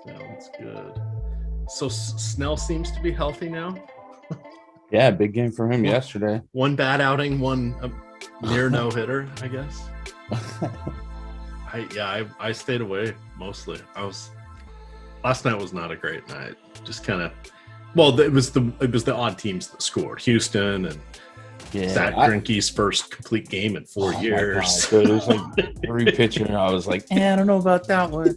Sounds good. So Snell seems to be healthy now. Yeah, big game for him yesterday. One bad outing, one near no hitter, I guess. I stayed away mostly. Last night was not a great night. Just kind of, it was the odd teams that scored. Houston and Zach Greinke's first complete game in 4 years. So it was like every pitcher. I was like, I don't know about that one.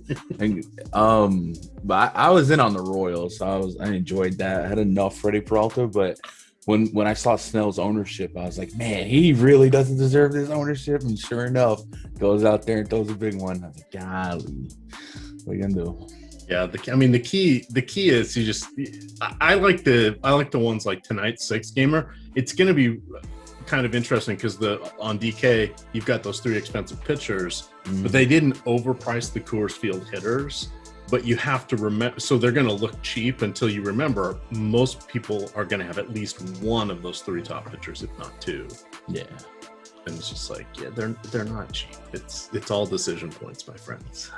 But I was in on the Royals. So I enjoyed that. I had enough Freddie Peralta, but when I saw Snell's ownership, I was like, man, he really doesn't deserve this ownership. And sure enough, goes out there and throws a big one. I was like, golly, what are you gonna do? Yeah, the key is I like the ones like tonight's 6-gamer. It's going to be kind of interesting because on DK you've got those 3 expensive pitchers, but they didn't overprice the Coors Field hitters. But you have to remember, so they're going to look cheap until you remember most people are going to have at least one of those 3 top pitchers, if not 2. Yeah, and it's just like, they're not cheap. It's all decision points, my friends.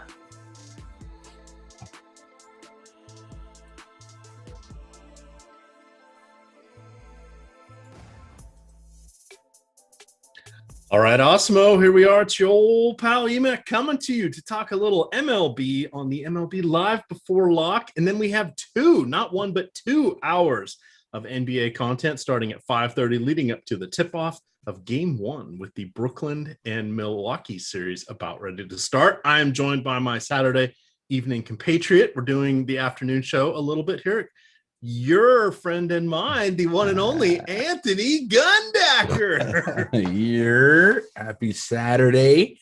All right, Awesemo, here we are. It's your old pal EMac coming to you to talk a little MLB on the MLB Live Before Lock. And then we have 2, not 1, but 2 hours of NBA content starting at 5:30, leading up to the tip-off of Game 1 with the Brooklyn and Milwaukee series about ready to start. I am joined by my Saturday evening compatriot. We're doing the afternoon show a little bit here. Your friend and mine, the one and only Anthony Gundacker. Happy Saturday.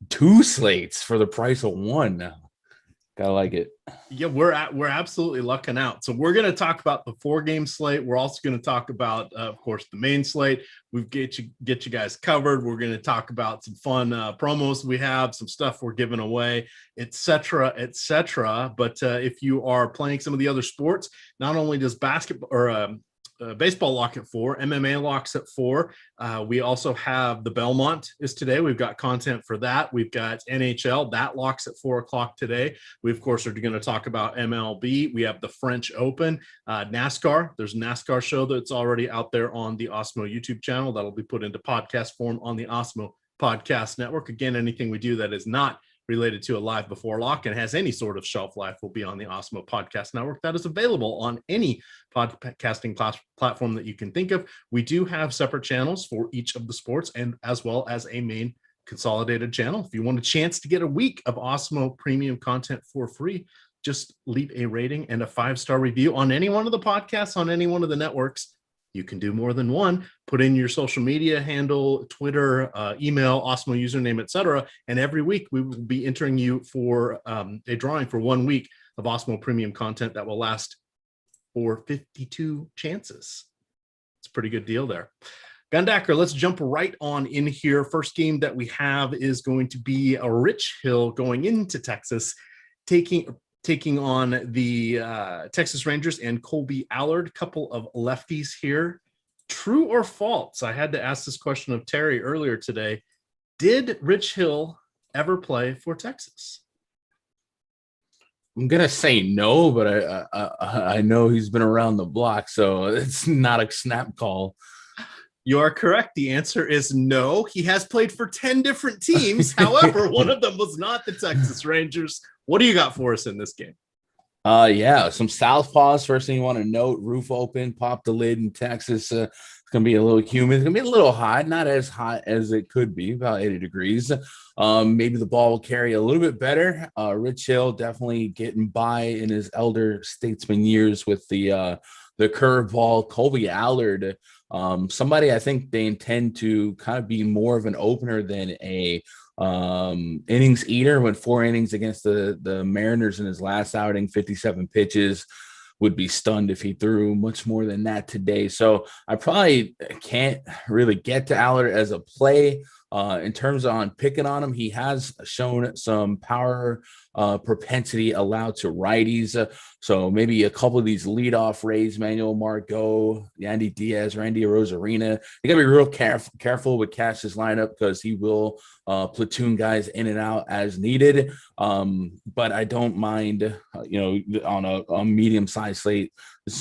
2 slates for the price of 1. Gotta like it. Yeah, we're absolutely lucking out. So we're going to talk about the 4-game slate. We're also going to talk about, of course, the main slate. We've get you guys covered. We're going to talk about some fun promos we have, some stuff we're giving away, etc., etc. But if you are playing some of the other sports, not only does basketball or baseball lock at 4, MMA locks at 4. We also have the Belmont is today. We've got content for that. We've got NHL that locks at 4:00 today. We of course are going to talk about MLB. We have the French Open, NASCAR. There's a NASCAR show that's already out there on the Awesemo YouTube channel. That'll be put into podcast form on the Awesemo Podcast Network. Again, anything we do that is not related to a live before lock and has any sort of shelf life will be on the Awesemo Podcast Network. That is available on any podcasting platform that you can think of. We do have separate channels for each of the sports, and as well as a main consolidated channel. If you want a chance to get a week of Awesemo premium content for free, just leave a rating and a 5-star review on any one of the podcasts on any one of the networks. You can do more than one. Put in your social media handle, Twitter, email, Awesemo username, etc. And every week we will be entering you for a drawing for 1 week of Awesemo premium content that will last for 52 chances. It's a pretty good deal there. Gundacker, let's jump right on in here. First game that we have is going to be a Rich Hill going into Texas, taking on the Texas Rangers and Colby Allard, couple of lefties here. True or false? I had to ask this question of Terry earlier today. Did Rich Hill ever play for Texas? I'm going to say no, but I know he's been around the block, so it's not a snap call. You are correct. The answer is no. He has played for 10 different teams. However, one of them was not the Texas Rangers. What do you got for us in this game? Yeah, some southpaws. First thing you want to note, roof open, pop the lid in Texas. It's going to be a little humid. It's going to be a little hot, not as hot as it could be, about 80 degrees. Maybe the ball will carry a little bit better. Rich Hill definitely getting by in his elder statesman years with the curveball. Colby Allard, somebody I think they intend to kind of be more of an opener than a innings eater. Went 4 innings against the Mariners in his last outing, 57 pitches. Would be stunned if he threw much more than that today. So I probably can't really get to Allard as a play. In terms of on picking on him, he has shown some power propensity allowed to righties. So maybe a couple of these leadoff Rays, Manuel Margot, Yandy Diaz, Randy Arozarena. You got to be real careful with Cash's lineup because he will platoon guys in and out as needed. But I don't mind, on a medium-sized slate,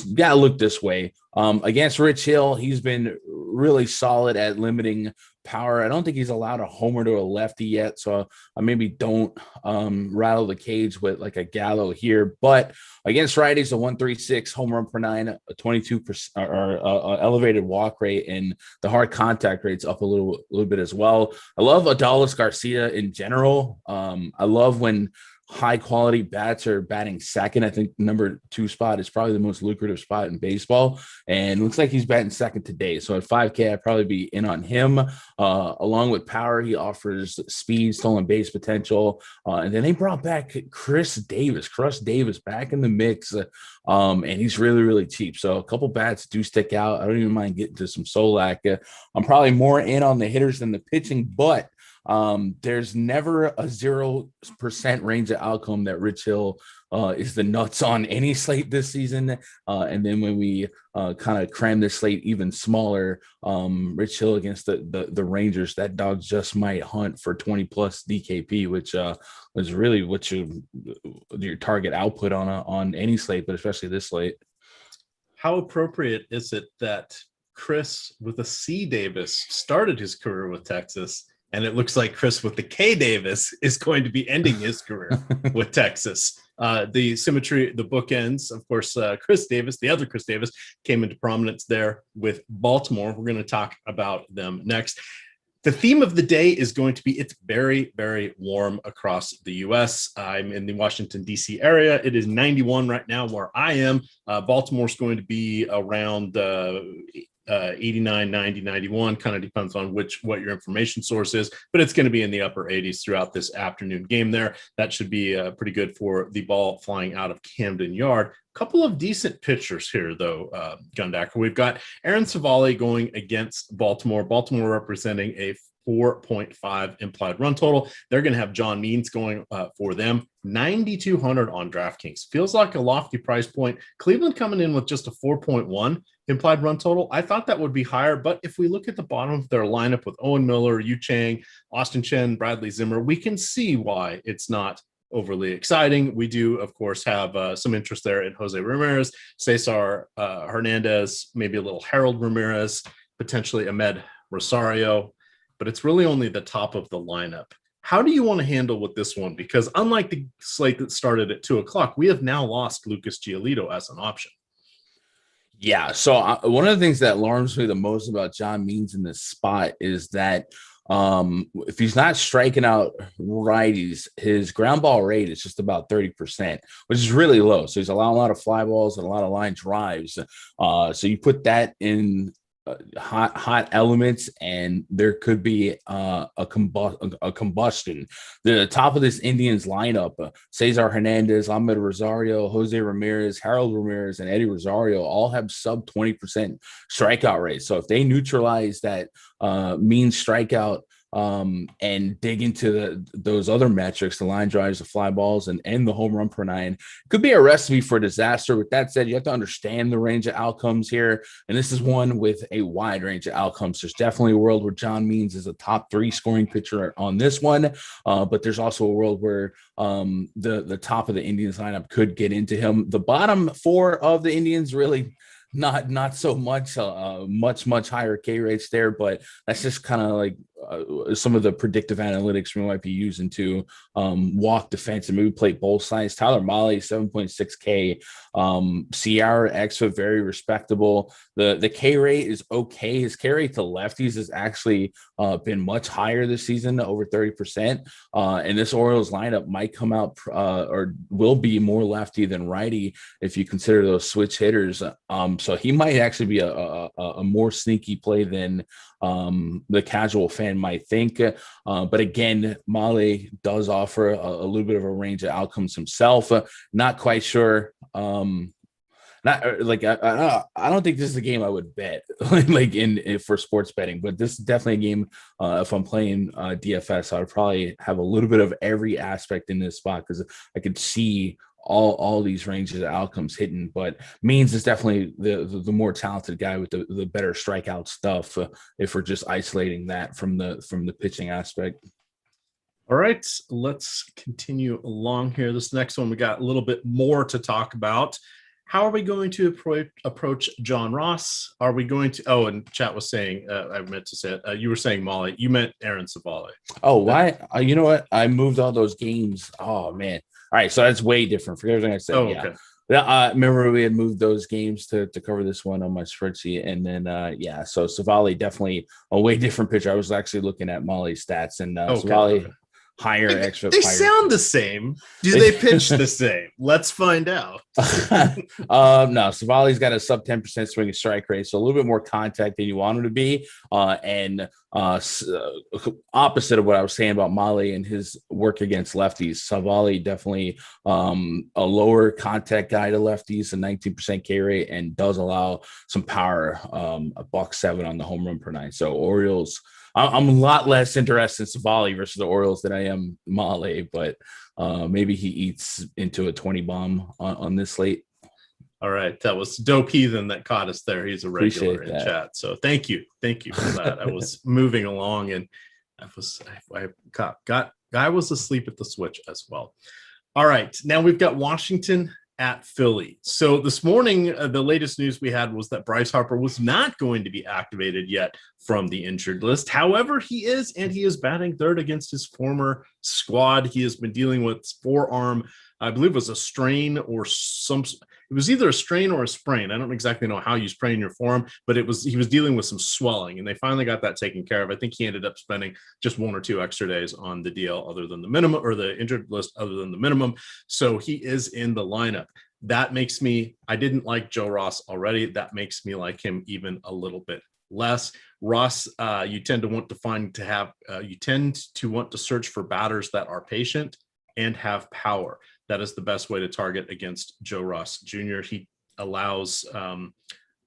you got to look this way. Against Rich Hill, he's been really solid at limiting power. I don't think he's allowed a homer to a lefty yet, so I maybe don't rattle the cage with like a Gallo here. But against righties, a 136 home run per 9, a 22% or elevated walk rate, and the hard contact rate's up a little bit as well. I love Adolis Garcia in general. I love when high quality bats are batting second. I think number 2 spot is probably the most lucrative spot in baseball, and looks like he's batting second today. So at 5K, I'd probably be in on him. Along with power, he offers speed, stolen base potential, and then they brought back Chris Davis back in the mix, and he's really, really cheap. So a couple bats do stick out. I don't even mind getting to some Solak. I'm probably more in on the hitters than the pitching, but there's never a 0% range of outcome that Rich Hill is the nuts on any slate this season. And then when we kind of cram this slate even smaller, Rich Hill against the Rangers, that dog just might hunt for 20 plus DKP, which was really what your target output on any slate, but especially this slate. How appropriate is it that Chris with a C Davis started his career with Texas, and it looks like Chris with the K Davis is going to be ending his career with Texas? The symmetry, the bookends, of course, Chris Davis, the other Chris Davis, came into prominence there with Baltimore. We're going to talk about them next. The theme of the day is going to be it's very, very warm across the U.S. I'm in the Washington, D.C. area. It is 91 right now where I am. Baltimore's going to be around 89, 90, 91, kind of depends on what your information source is, but it's going to be in the upper 80s throughout this afternoon game there. That should be pretty good for the ball flying out of Camden Yard. Couple of decent pitchers here, though, Gundacker. We've got Aaron Savali going against Baltimore. Baltimore representing a 4.5 implied run total. They're going to have John Means going for them. 9,200 on Draftkings. Feels like a lofty price point. Cleveland coming in with just a 4.1 implied run total. I thought that would be higher, but if we look at the bottom of their lineup with Owen Miller, Yu Chang, Austin Chen, Bradley Zimmer, we can see why it's not overly exciting. We do, of course, have some interest there in Jose Ramirez, Cesar Hernandez, maybe a little Harold Ramirez, potentially Ahmed Rosario, but it's really only the top of the lineup How do you want to handle with this one? Because unlike the slate that started at 2:00, we have now lost Lucas Giolito as an option. Yeah. So one of the things that alarms me the most about John Means in this spot is that if he's not striking out righties, his ground ball rate is just about 30%, which is really low. So he's allowing a lot of fly balls and a lot of line drives. So you put that in hot elements, and there could be a combustion. The top of this Indians lineup: Cesar Hernandez, Ahmed Rosario, Jose Ramirez, Harold Ramirez, and Eddie Rosario all have sub 20% strikeout rate. So if they neutralize that mean strikeout and dig into those other metrics, the line drives, the fly balls, and the home run per nine, could be a recipe for disaster. With that said, you have to understand the range of outcomes here, and this is one with a wide range of outcomes. There's definitely a world where John Means is a top 3 scoring pitcher on this one, but there's also a world where the top of the Indians lineup could get into him. The bottom 4 of the Indians really not so much, much higher K rates there, but that's just kind of like some of the predictive analytics we might be using to walk defense and maybe play both sides. Tyler Mahle, 7.6K. Sierra Exfa, very respectable. The K rate is okay. His K rate to lefties has actually been much higher this season, over 30%. And this Orioles lineup might come out or will be more lefty than righty if you consider those switch hitters. So he might actually be a more sneaky play than the casual fan might think. But again, Mahle does offer a little bit of a range of outcomes himself. Not quite sure. Not like I don't think this is a game I would bet like for sports betting, but this is definitely a game. If I'm playing DFS, I would probably have a little bit of every aspect in this spot because I could see all these ranges of outcomes hitting. But Means is definitely the more talented guy with the better strikeout stuff. If we're just isolating that from the pitching aspect. All right, let's continue along here. This next one, we got a little bit more to talk about. How are we going to approach John Ross? Are we going to? Oh, and chat was saying, I meant to say it. You were saying Mahle. You meant Aaron Savale. Oh, why? You know what? I moved all those games. Oh man. All right, so that's way different. Forget everything I said. Oh, yeah. Okay. Remember we had moved those games to cover this one on my spreadsheet, and then so Savale definitely a way different pitcher. I was actually looking at Molly's stats, and Savale higher extra. They sound the same. Do they pitch the same? Let's find out. No, Savale's got a sub 10% swing and strike rate, so a little bit more contact than you want him to be, and opposite of what I was saying about Mahle and his work against lefties. Savale definitely a lower contact guy to lefties, a 19% K rate, and does allow some power, a $1.7 on the home run per nine. So Orioles, I'm a lot less interested in Savale versus the Orioles than I am Mahle, but maybe he eats into a 20 bomb on this slate. All right. That was Dope Heathen that caught us there. He's a regular in chat. So thank you. Thank you for that. I was moving along and I was asleep at the switch as well. All right. Now we've got Washington at Philly. So this morning, the latest news we had was that Bryce Harper was not going to be activated yet from the injured list. However, he is batting third against his former squad. He has been dealing with forearm, I believe it was a strain or it was either a strain or a sprain. I don't exactly know how you sprain your forearm, but he was dealing with some swelling, and they finally got that taken care of. I think he ended up spending just 1 or 2 extra days on the DL other than the minimum, or the injured list other than the minimum. So he is in the lineup. That makes me, I didn't like Joe Ross already. That makes me like him even a little bit less. Ross, you tend to want to search for batters that are patient and have power. That is the best way to target against Joe Ross Jr. He allows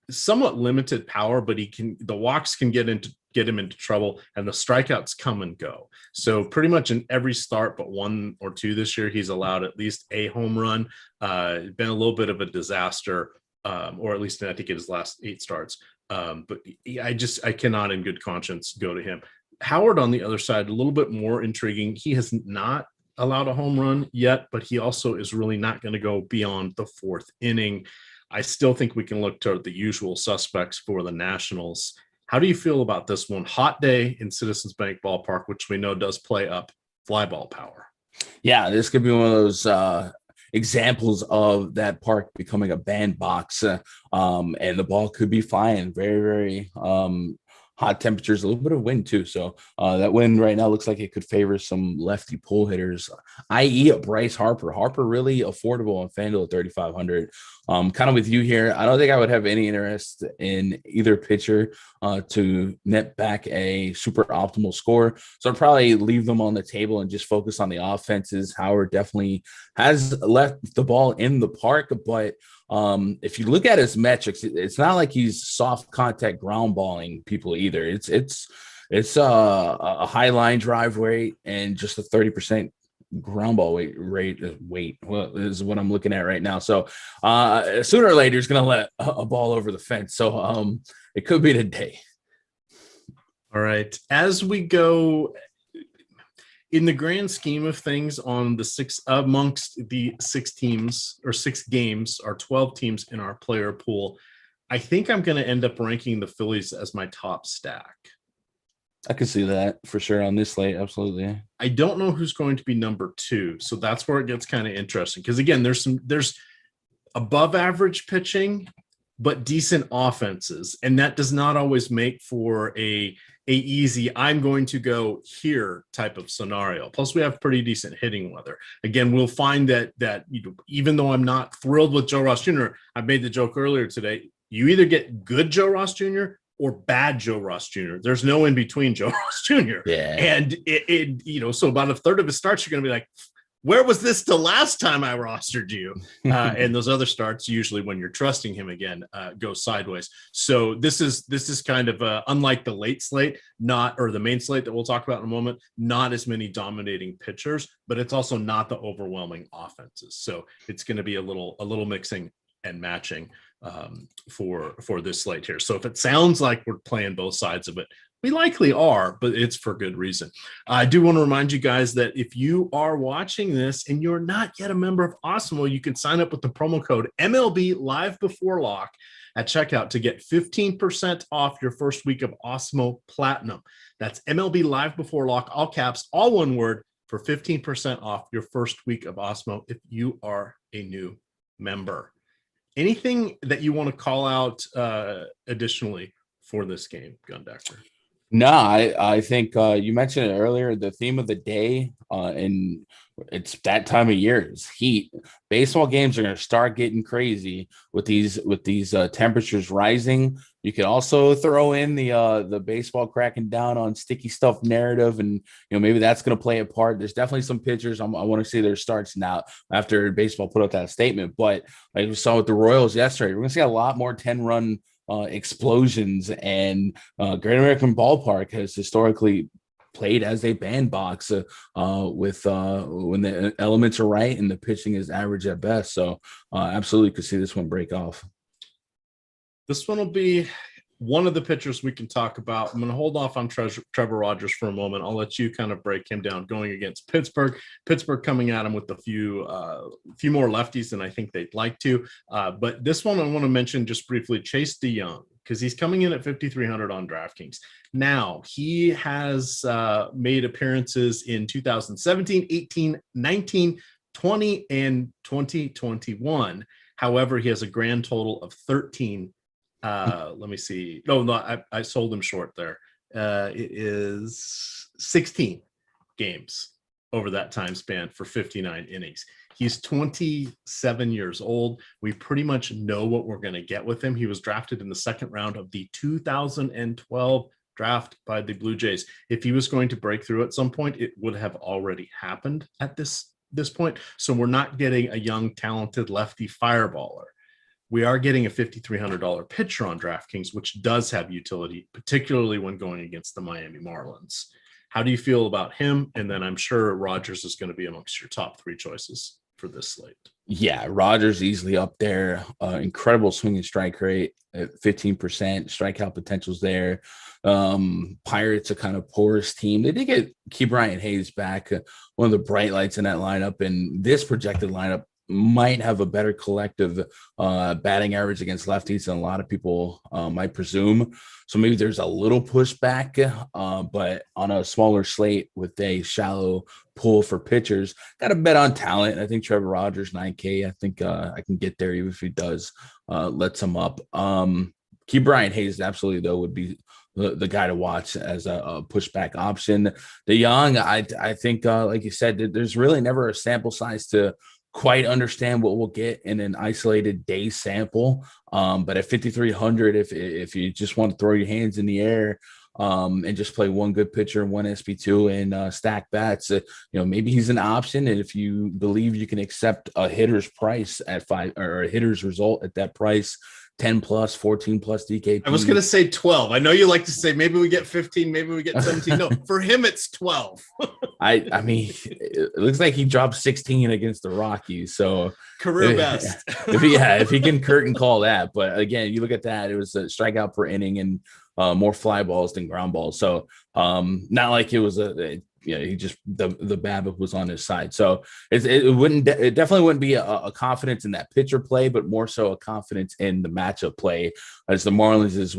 somewhat limited power, but the walks can get him into trouble, and the strikeouts come and go. So pretty much in every start but 1 or 2 this year, he's allowed at least a home run. Been a little bit of a disaster, or at least I think in his last 8 starts. But I cannot in good conscience go to him. Howard on the other side, a little bit more intriguing. He has not allowed a home run yet, but he also is really not going to go beyond the 4th inning. I still think we can look toward the usual suspects for the Nationals. How do you feel about this one? Hot day in Citizens Bank Ballpark, which we know does play up fly ball power. Yeah, this could be one of those examples of that park becoming a bandbox, and the ball could be flying very, very hot temperatures, a little bit of wind too. So that wind right now looks like it could favor some lefty pull hitters, i.e. a Bryce Harper. Harper really affordable on Fanduel at 3,500. Kind of with you here. I don't think I would have any interest in either pitcher to net back a super optimal score. So I'd probably leave them on the table and just focus on the offenses. Howard definitely has left the ball in the park, but if you look at his metrics, it's not like he's soft contact ground balling people either. It's a high line drive rate and just a 30% ground ball rate well, is what I'm looking at right now. So sooner or later he's going to let a ball over the fence. So it could be today. All right. As we go in the grand scheme of things on the amongst the 6 teams or 6 games or 12 teams in our player pool, I think I'm going to end up ranking the Phillies as my top stack. I can see that for sure on this slate. Absolutely. I don't know who's going to be number 2. So that's where it gets kind of interesting. Because again, there's above average pitching, but decent offenses. And that does not always make for a easy, I'm going to go here type of scenario. Plus we have pretty decent hitting weather. Again, we'll find that even though I'm not thrilled with Joe Ross Jr., I made the joke earlier today, you either get good Joe Ross Jr. or bad Joe Ross Jr. There's no in between Joe Ross Jr. Yeah. And so about a third of his starts, you're going to be like, where was this the last time I rostered you? And those other starts, usually when you're trusting him again, go sideways. So this is kind of unlike the late slate, or the main slate that we'll talk about in a moment, not as many dominating pitchers, but it's also not the overwhelming offenses. So it's going to be a little mixing and matching for this slate here. So if it sounds like we're playing both sides of it, we likely are, but it's for good reason. I do want to remind you guys that if you are watching this and you're not yet a member of Awesemo, you can sign up with the promo code MLB Live Before Lock at checkout to get 15% off your first week of Awesemo Platinum. That's MLB Live Before Lock, all caps, all one word, for 15% off your first week of Awesemo if you are a new member. Anything that you want to call out additionally for this game, Gundacker? No, I think you mentioned it earlier. The theme of the day, and it's that time of year, is heat. Baseball games are going to start getting crazy with these temperatures rising. You can also throw in the baseball cracking down on sticky stuff narrative, and maybe that's going to play a part. There's definitely some pitchers I want to see their starts now after baseball put out that statement. But like we saw with the Royals yesterday, we're going to see a lot more 10-run explosions, and Great American Ballpark has historically played as a bandbox with when the elements are right and the pitching is average at best. So absolutely could see this one break off. This one will be one of the pitchers we can talk about. I'm going to hold off on Trevor Rogers for a moment. I'll let you kind of break him down going against Pittsburgh. Pittsburgh coming at him with a few more lefties than I think they'd like to. But this one I want to mention just briefly, Chase DeYoung, because he's coming in at 5,300 on DraftKings. Now, he has made appearances in 2017, 18, 19, 20, and 2021. However, he has a grand total of 13. Let me see. No, I sold him short there. It is 16 games over that time span for 59 innings. He's 27 years old. We pretty much know what we're going to get with him. He was drafted in the second round of the 2012 draft by the Blue Jays. If he was going to break through at some point, it would have already happened at this point. So we're not getting a young, talented lefty fireballer. We are getting a $5,300 pitcher on DraftKings, which does have utility, particularly when going against the Miami Marlins. How do you feel about him? And then I'm sure Rogers is going to be amongst your top 3 choices for this slate. Yeah, Rogers easily up there. Incredible swinging strike rate at 15%. Strikeout potential's there. Pirates are kind of porous team. They did get Ke'Bryan Hayes back, one of the bright lights in that lineup. And this projected lineup might have a better collective batting average against lefties than a lot of people might presume. So maybe there's a little pushback, but on a smaller slate with a shallow pool for pitchers, got to bet on talent. I think Trevor Rogers, 9K. I think I can get there even if he does let some up. Key Brian Hayes, absolutely, though, would be the guy to watch as a pushback option. The Young, I think, like you said, there's really never a sample size to quite understand what we'll get in an isolated day sample. But at 5,300, if you just want to throw your hands in the air and just play one good pitcher and one SP2 and stack bats, maybe he's an option. And if you believe you can accept a hitter's price at 5 or a hitter's result at that price, 10 plus, 14 plus DKP. I was going to say 12. I know you like to say maybe we get 15, maybe we get 17. No, for him, it's 12. I mean, it looks like he dropped 16 against the Rockies. So career best. if he can curtain call that. But again, you look at that, it was a strikeout per inning and more fly balls than ground balls. So not like it was he just the BABIP was on his side. So it definitely wouldn't be a confidence in that pitcher play, but more so a confidence in the matchup play, as the Marlins is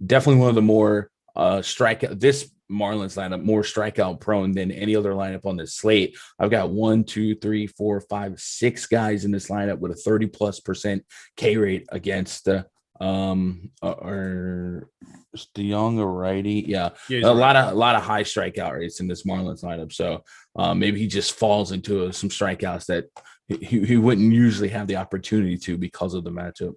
definitely one of the more strikeout. This Marlins lineup more strikeout prone than any other lineup on this slate. I've got 1, 2, 3, 4, 5, 6 guys in this lineup with a 30+% K rate against or the Young or righty. Yeah, a lot of high strikeout rates in this Marlins lineup. So maybe he just falls into some strikeouts that he wouldn't usually have the opportunity to because of the matchup.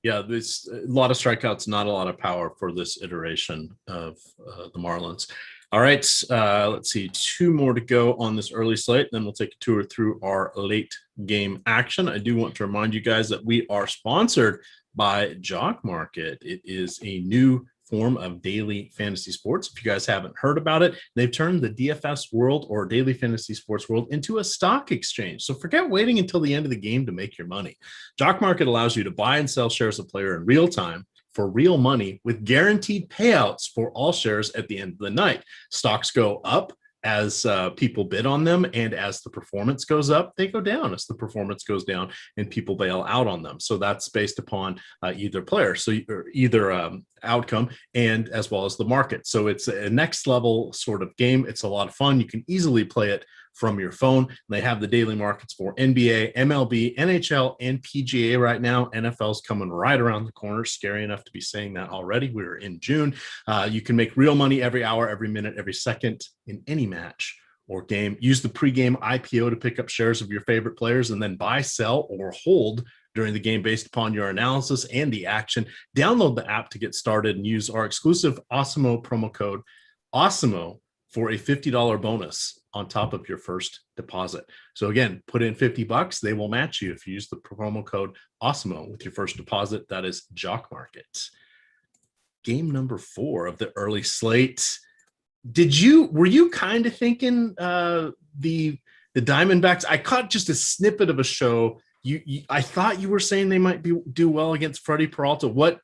Yeah, there's a lot of strikeouts, not a lot of power for this iteration of the Marlins. All right, let's see, 2 more to go on this early slate. Then we'll take a tour through our late game action. I do want to remind you guys that we are sponsored by Jock Market. It is a new form of daily fantasy sports. If you guys haven't heard about it, they've turned the DFS world or daily fantasy sports world into a stock exchange. So forget waiting until the end of the game to make your money. Jock Market allows you to buy and sell shares of player in real time for real money with guaranteed payouts for all shares at the end of the night. Stocks go up as people bid on them, and as the performance goes up, they go down as the performance goes down and people bail out on them. So that's based upon either player, so either outcome, and as well as the market. So it's a next level sort of game. It's a lot of fun. You can easily play it from your phone. They have the daily markets for NBA, MLB, NHL, and PGA right now. NFL's coming right around the corner. Scary enough to be saying that already. We're in June. You can make real money every hour, every minute, every second in any match or game. Use the pregame IPO to pick up shares of your favorite players and then buy, sell, or hold during the game based upon your analysis and the action. Download the app to get started and use our exclusive Awesemo promo code Awesemo for a $50 bonus on top of your first deposit. So again, put in $50. They will match you if you use the promo code Awesemo with your first deposit. That is Jock Market. Game number 4 of the early slate. Were you kind of thinking the Diamondbacks? I caught just a snippet of a show. I thought you were saying they might do well against Freddie Peralta. What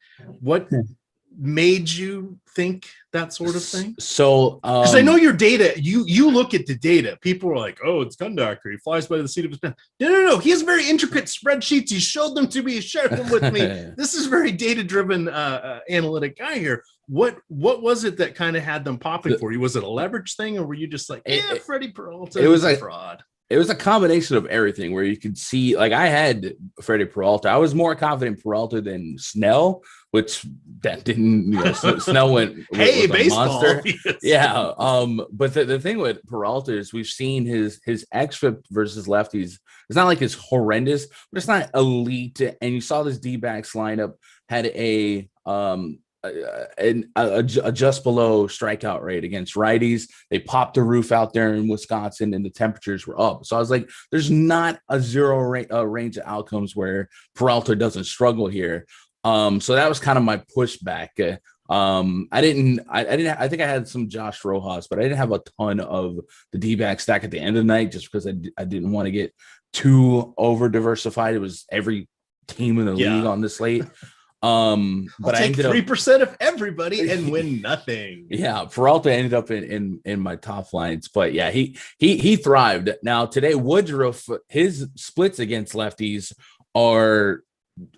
made you think that sort of thing? So because I know your data, you look at the data. People are like, oh, it's Gundacker. He flies by the seat of his pants. No. He has very intricate spreadsheets. He showed them to me. He shared them with me. This is very data-driven analytic guy here. What was it that kind of had them popping for you? Was it a leverage thing, or were you just like, Freddie Peralta is a fraud? It was a combination of everything where you could see, like, I had Freddie Peralta. I was more confident in Peralta than Snell, which that didn't, Snell went hey, baseball. Monster. Yes. Yeah. But the thing with Peralta is we've seen his xFIP versus lefties. It's not like it's horrendous, but it's not elite. And you saw this D-backs lineup had a just below strikeout rate against righties. They popped the roof out there in Wisconsin and the temperatures were up. So I was like, there's not a zero range of outcomes where Peralta doesn't struggle here. So that was kind of my pushback. I think I had some Josh Rojas, but I didn't have a ton of the D-back stack at the end of the night just because I didn't want to get too over diversified. It was every team in the league on the slate. But I ended 3% of everybody and win nothing. Yeah, Peralta ended up in my top lines, but yeah, he thrived. Now today, Woodruff, his splits against lefties are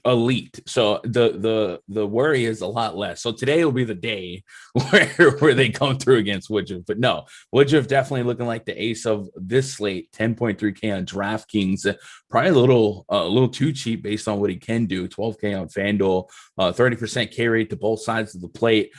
elite. So the worry is a lot less. So today will be the day where they come through against Woodruff. But no, Woodruff definitely looking like the ace of this slate. 10.3K on DraftKings, probably a little too cheap based on what he can do. 12K on Fanduel, 30% K rate to both sides of the plate.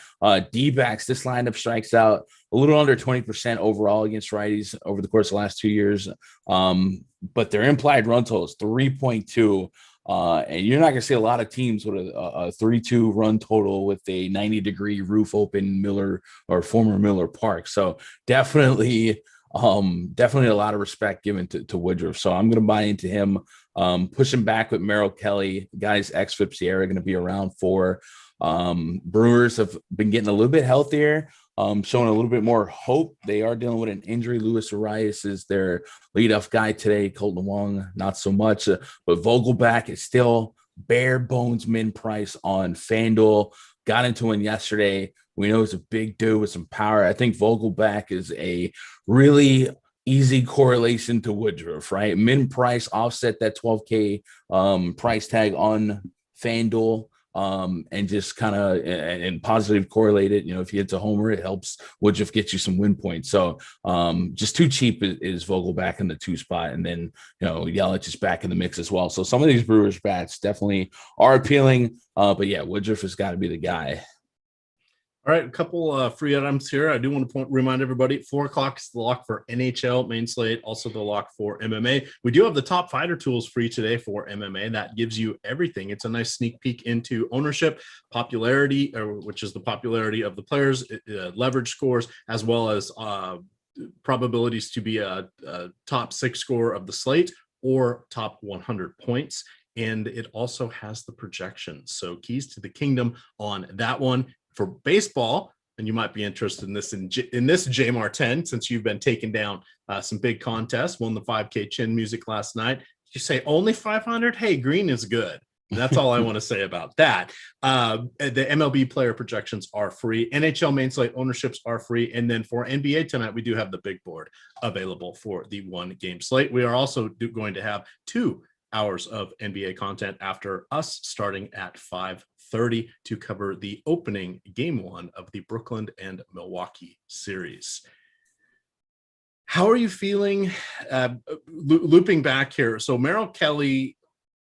D-backs, this lineup strikes out a little under 20% overall against righties over the course of the last 2 years. But their implied run total is 3.2. And you're not going to see a lot of teams with a 3-2 run total with a 90-degree roof open Miller or former Miller Park. So definitely a lot of respect given to Woodruff. So I'm going to buy into him, pushing back with Merrill Kelly. Guys, xFIP Sierra going to be around for. Brewers have been getting a little bit healthier. Showing a little bit more hope. They are dealing with an injury. Luis Arias is their leadoff guy today. Colton Wong, not so much. But Vogelback is still bare bones min price on FanDuel. Got into one yesterday. We know it's a big dude with some power. I think Vogelback is a really easy correlation to Woodruff, right? Min price offset that 12K price tag on FanDuel. And just kind of and positive correlated. You know, if he hits a homer, it helps Woodruff get you some win points. So just too cheap is Vogelback in the 2 spot, and then Yelich is back in the mix as well. So some of these Brewers bats definitely are appealing. But yeah, Woodruff has got to be the guy. All right, a couple free items here. I do want to remind everybody, 4 o'clock is the lock for NHL main slate, also the lock for MMA. We do have the top fighter tools free today for MMA. That gives you everything. It's a nice sneak peek into ownership, popularity, which is the popularity of the players, leverage scores, as well as probabilities to be a top 6 scorer of the slate or top 100 points. And it also has the projections. So keys to the kingdom on that one. For baseball, and you might be interested in this Jamar 10, since you've been taking down some big contests, won the 5K chin music last night. You say only 500? Hey, green is good. That's all I want to say about that. The MLB player projections are free. NHL main slate ownerships are free. And then for NBA tonight, we do have the big board available for the 1 game slate. We are also going to have 2 hours of NBA content after us, starting at 5:30 to cover the opening game 1 of the Brooklyn and Milwaukee series. How are you feeling looping back here? So Merrill Kelly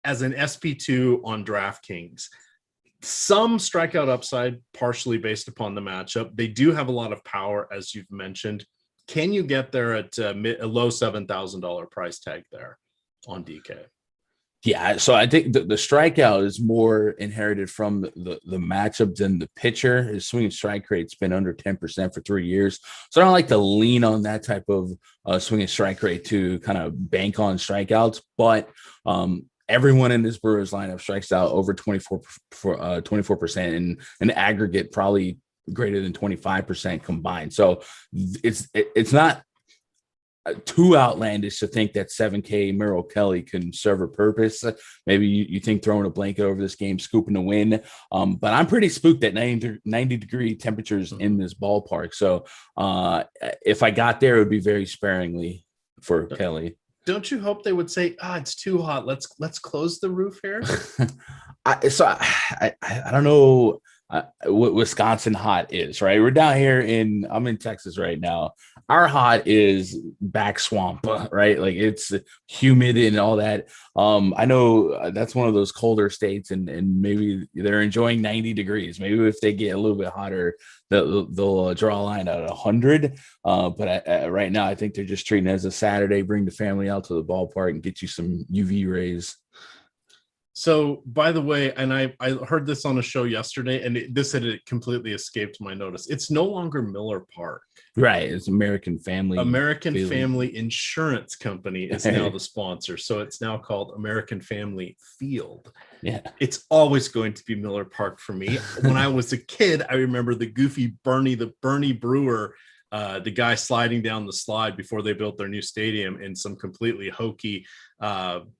as an SP2 on DraftKings, some strikeout upside partially based upon the matchup. They do have a lot of power, as you've mentioned. Can you get there at a low $7,000 price tag there on DK? Yeah, so I think the strikeout is more inherited from the matchup than the pitcher. His swinging strike rate's been under 10% for 3 years. So I don't like to lean on that type of swinging strike rate to kind of bank on strikeouts. But everyone in this Brewers lineup strikes out over 24% in an aggregate, probably greater than 25% combined. So it's not too outlandish to think that 7K Merrill Kelly can serve a purpose. Maybe you think throwing a blanket over this game, scooping a win. But I'm pretty spooked at 90-degree temperatures in this ballpark. So if I got there, it would be very sparingly for Kelly. Don't you hope they would say, it's too hot. Let's close the roof here? I don't know what Wisconsin hot is, right? We're down here I'm in Texas right now. Our hot is back swamp, right? Like it's humid and all that. I know that's one of those colder states, and maybe they're enjoying 90 degrees. Maybe if they get a little bit hotter, they'll draw a line at 100. But right now, I think they're just treating it as a Saturday, bring the family out to the ballpark and get you some UV rays. So, by the way, and I heard this on a show yesterday, and this had completely escaped my notice. It's no longer Miller Park. Right. It's American Family Insurance Company is now the sponsor. So it's now called American Family Field. Yeah. It's always going to be Miller Park for me. When I was a kid, I remember the goofy Bernie Brewer the guy sliding down the slide before they built their new stadium, and some completely hokey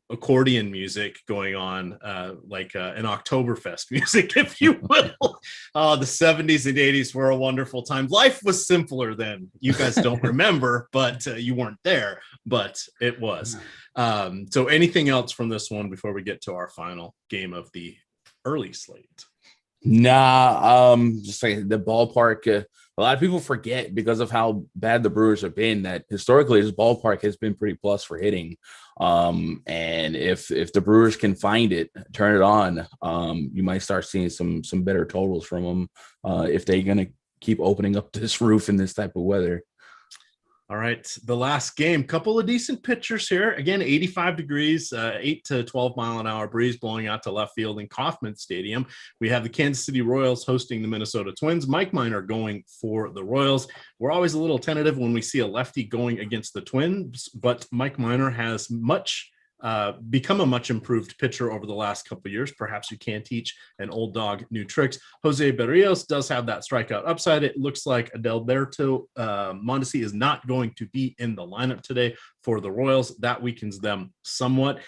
accordion music going on, like an Oktoberfest music, if you will. The 70s and 80s were a wonderful time. Life was simpler then. You guys don't remember, but you weren't there, but it was. So anything else from this one before we get to our final game of the early slate? Nah, just like the ballpark. A lot of people forget, because of how bad the Brewers have been, that historically this ballpark has been pretty plus for hitting. And if the Brewers can find it, turn it on, you might start seeing some better totals from them if they're gonna keep opening up this roof in this type of weather. All right, the last game, couple of decent pitchers here. Again, 85 degrees, 8 to 12 mile an hour breeze blowing out to left field in Kauffman Stadium. We have the Kansas City Royals hosting the Minnesota Twins. Mike Minor going for the Royals. We're always a little tentative when we see a lefty going against the Twins, but Mike Minor has become a much improved pitcher over the last couple of years. Perhaps you can teach an old dog new tricks. Jose Berrios does have that strikeout upside. It looks like Adalberto Mondesi is not going to be in the lineup today for the Royals. That weakens them somewhat.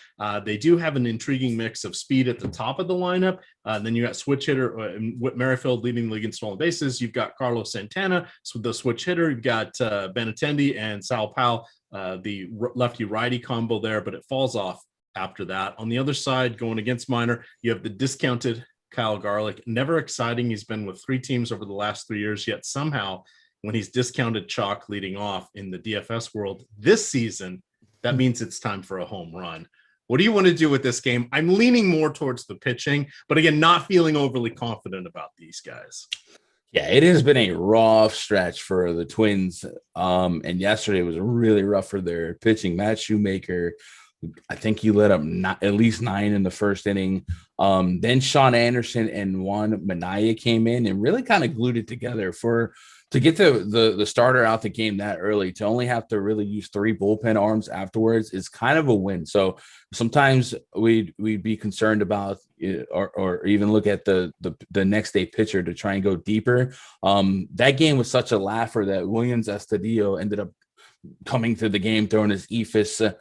They do have an intriguing mix of speed at the top of the lineup. Then you got switch hitter Whit Merrifield leading the league in stolen bases. You've got Carlos Santana, so the switch hitter. You've got Benintendi and Sal Powell, the lefty-righty combo there, but it falls off after that. On the other side, going against Minor, you have the discounted Kyle Garlick. Never exciting. He's been with 3 teams over the last 3 years, yet somehow when he's discounted chalk leading off in the DFS world this season, that means it's time for a home run. What do you want to do with this game? I'm leaning more towards the pitching, but again, not feeling overly confident about these guys. Yeah, it has been a rough stretch for the Twins. And yesterday was really rough for their pitching. Matt Shoemaker, I think he let up at least 9 in the first inning. Then Sean Anderson and Juan Minaya came in and really kind of glued it together to get the starter out the game that early. To only have to really use 3 bullpen arms afterwards is kind of a win. So sometimes we'd be concerned about or even look at the next day pitcher to try and go deeper. That game was such a laugher that Williams Astudillo ended up coming to the game throwing his eephus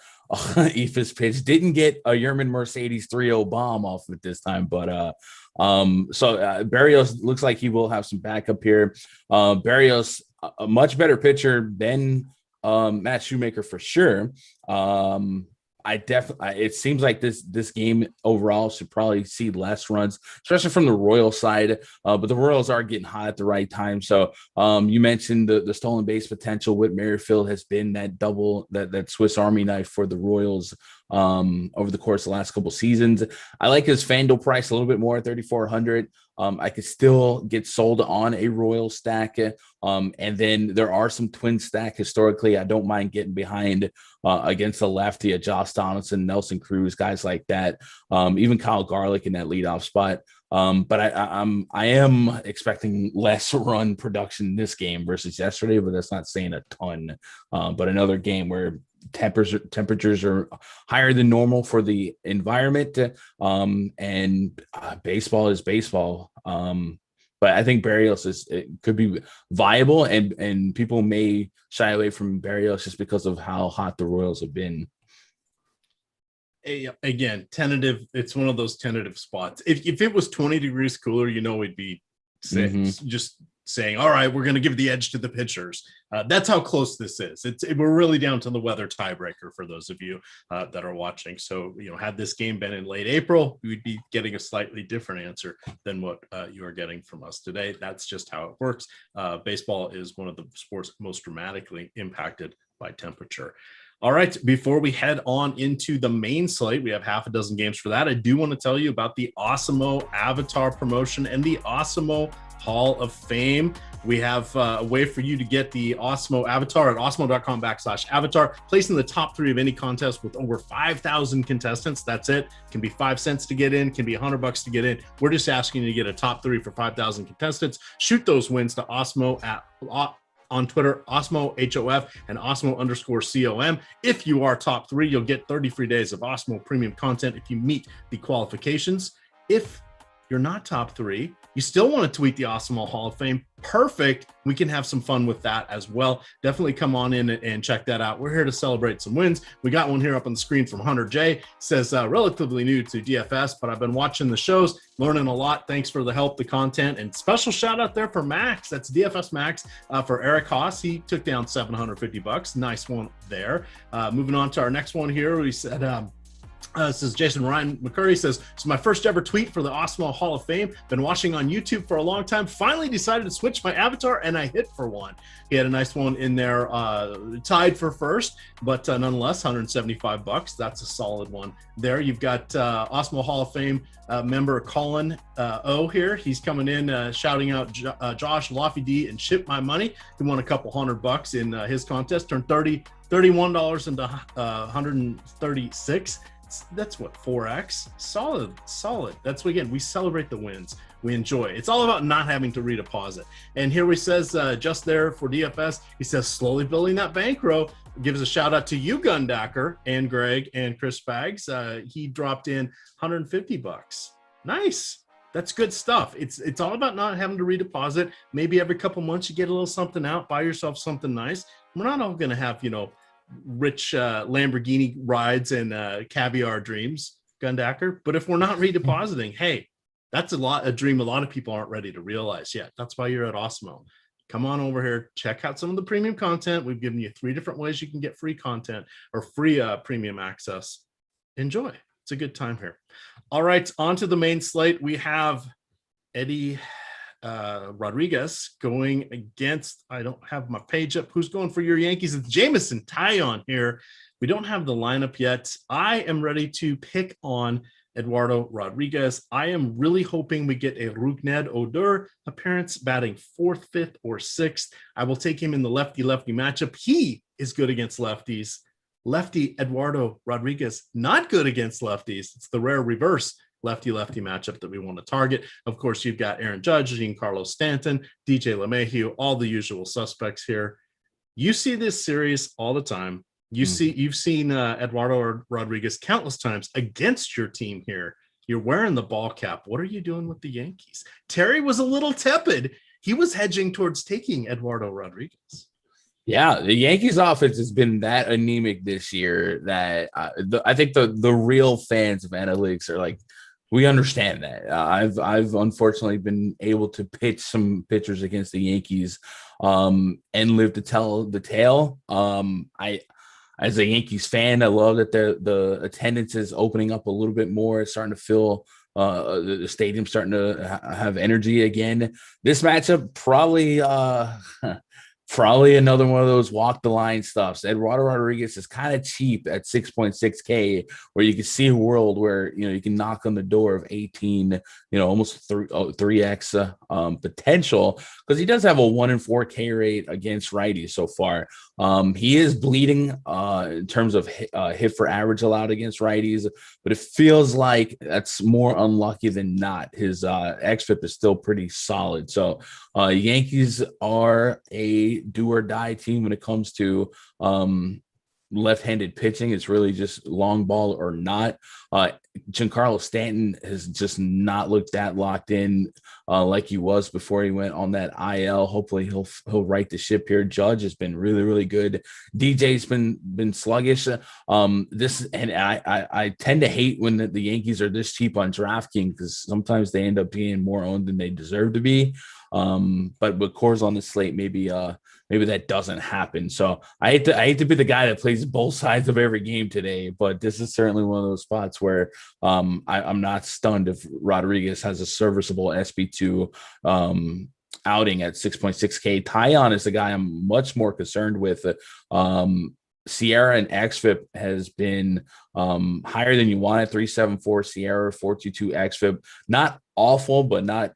pitch. Didn't get a Yerman Mercedes 3-0 bomb off it this time, but Berrios looks like he will have some backup here. Berrios, a much better pitcher than Matt Shoemaker for sure. It seems like this game overall should probably see less runs, especially from the Royals side. But the Royals are getting hot at the right time. So you mentioned the stolen base potential. Whit Merrifield has been that Swiss Army knife for the Royals over the course of the last couple seasons. I like his Fanduel price a little bit more at 3,400. I could still get sold on a Royal stack. And then there are some twin stack historically. I don't mind getting behind against the lefty, Josh Donaldson, Nelson Cruz, guys like that. Even Kyle Garlick in that leadoff spot. But I am expecting less run production this game versus yesterday, but that's not saying a ton. But another game where temperatures are higher than normal for the environment, and baseball is baseball. But I think Berrios could be viable, and people may shy away from Berrios just because of how hot the Royals have been. Again, tentative. It's one of those tentative spots. If it was 20 degrees cooler, we'd be just saying, all right, we're going to give the edge to the pitchers. That's how close this is. We're really down to the weather tiebreaker for those of you that are watching. So, had this game been in late April, we'd be getting a slightly different answer than what you are getting from us today. That's just how it works. Baseball is one of the sports most dramatically impacted by temperature. All right, before we head on into the main slate, we have half a dozen games for that. I do want to tell you about the Awesemo Avatar promotion and the Awesemo Hall of Fame. We have a way for you to get the Awesemo Avatar at awesemo.com/avatar, placing the top 3 of any contest with over 5,000 contestants. That's it. Can be 5 cents to get in, can be $100 to get in. We're just asking you to get a top 3 for 5,000 contestants. Shoot those wins to Awesemo on Twitter, Awesemo HOF and Awesemo_COM. If you are top 3, you'll get 30 free days of Awesemo premium content if you meet the qualifications. If you're not top 3, you still want to tweet the Awesemo Hall of Fame, perfect. We can have some fun with that as well. Definitely come on in and check that out. We're here to celebrate some wins. We got one here up on the screen from Hunter J. Says, relatively new to DFS, but I've been watching the shows, learning a lot. Thanks for the help, the content, and special shout out there for Max. That's DFS Max for Eric Haas. He took down $750. Nice one there. Moving on to our next one here. We said, this is Jason Ryan McCurry says, it's my first ever tweet for the Awesemo Hall of Fame. Been watching on YouTube for a long time. Finally decided to switch my avatar and I hit for one. He had a nice one in there, tied for first, but nonetheless, $175. That's a solid one there. You've got Awesemo Hall of Fame member Colin O here. He's coming in shouting out Josh, Laffy D, and Ship My Money. He won a couple $100 in his contest, turned $31 into 136. That's what, 4x. Solid. That's what, again, we celebrate the wins. We enjoy it. It's all about not having to redeposit. And here he says, just there for DFS, he says, slowly building that bankroll. Gives a shout out to you, Gundacker, and Greg and Chris Spags. He dropped in $150. Nice. That's good stuff. It's all about not having to redeposit. Maybe every couple months you get a little something out, buy yourself something nice. We're not all going to have, rich Lamborghini rides and caviar dreams, Gundacker. But if we're not redepositing, hey, that's a dream a lot of people aren't ready to realize yet. That's why you're at Awesemo. Come on over here, check out some of the premium content. We've given you 3 different ways you can get free content or free premium access. Enjoy. It's a good time here. All right, on to the main slate. We have Eddie Rodriguez going against, I don't have my page up, who's going for your Yankees. It's Jameson Taillon here. We don't have the lineup yet. I am ready to pick on Eduardo Rodriguez. I am really hoping we get a Rougned Odor appearance, batting 4th, 5th, or 6th. I will take him in the lefty-lefty matchup. He is good against lefties. Lefty Eduardo Rodriguez, not good against lefties. It's the rare reverse lefty-lefty matchup that we want to target. Of course, you've got Aaron Judge, Giancarlo Stanton, DJ LeMahieu, all the usual suspects here. You see this series all the time. You've seen Eduardo Rodriguez countless times against your team here. You're wearing the ball cap. What are you doing with the Yankees? Terry was a little tepid. He was hedging towards taking Eduardo Rodriguez. Yeah, the Yankees offense has been that anemic this year that I think the real fans of analytics are like, we understand that. I've unfortunately been able to pitch some pitchers against the Yankees and live to tell the tale. As a Yankees fan, I love that the attendance is opening up a little bit more. It's starting to feel the stadium's starting to have energy again. This matchup probably another one of those walk the line stuffs. Eduardo Rodriguez is kind of cheap at 6.6K, where you can see a world where you can knock on the door of 18, almost 3x potential, because he does have a 1 in 4K rate against righties so far. He is bleeding in terms of hit for average allowed against righties, but it feels like that's more unlucky than not. His xFIP is still pretty solid. So Yankees are a do or die team when it comes to left-handed pitching. It's really just long ball or not. Giancarlo Stanton has just not looked that locked in like he was before he went on that IL. Hopefully he'll right the ship here. Judge has been really, really good. DJ's been sluggish. I tend to hate when the Yankees are this cheap on Draftkings, because sometimes they end up being more owned than they deserve to be. But with Coors on the slate, maybe that doesn't happen. So I hate to be the guy that plays both sides of every game today, but this is certainly one of those spots where I'm not stunned if Rodriguez has a serviceable SB2 outing at 6.6K. Taillon is the guy I'm much more concerned with. Sierra and xFIP has been higher than you want at 374. Sierra 422 xFIP, not awful, but not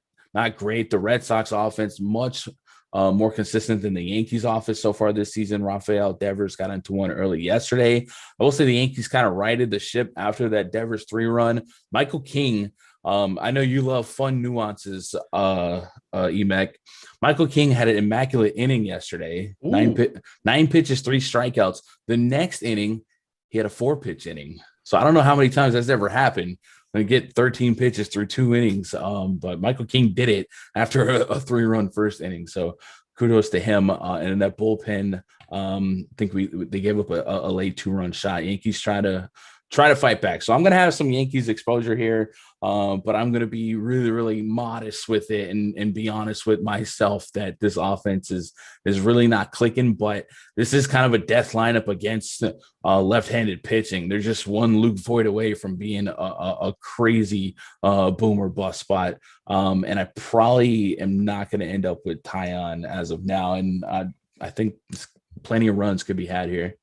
great. The Red Sox offense much more consistent than the Yankees offense so far this season. Rafael Devers got into one early yesterday. I will say the Yankees kind of righted the ship after that Devers 3 run. Michael King, I know you love fun nuances, EMac. Michael King had an immaculate inning yesterday. 9 pitches, 3 strikeouts. The next inning, he had a 4-pitch inning. So I don't know how many times that's ever happened, going to get 13 pitches through 2 innings. But Michael King did it after a 3-run first inning. So kudos to him. And in that bullpen, I think they gave up a late 2-run shot. Yankees try to fight back. So I'm going to have some Yankees exposure here, but I'm going to be really, really modest with it and be honest with myself that this offense is really not clicking. But this is kind of a death lineup against left-handed pitching. They're just one Luke Voigt away from being a crazy boom or bust spot. And I probably am not going to end up with Tyon as of now. And I think plenty of runs could be had here.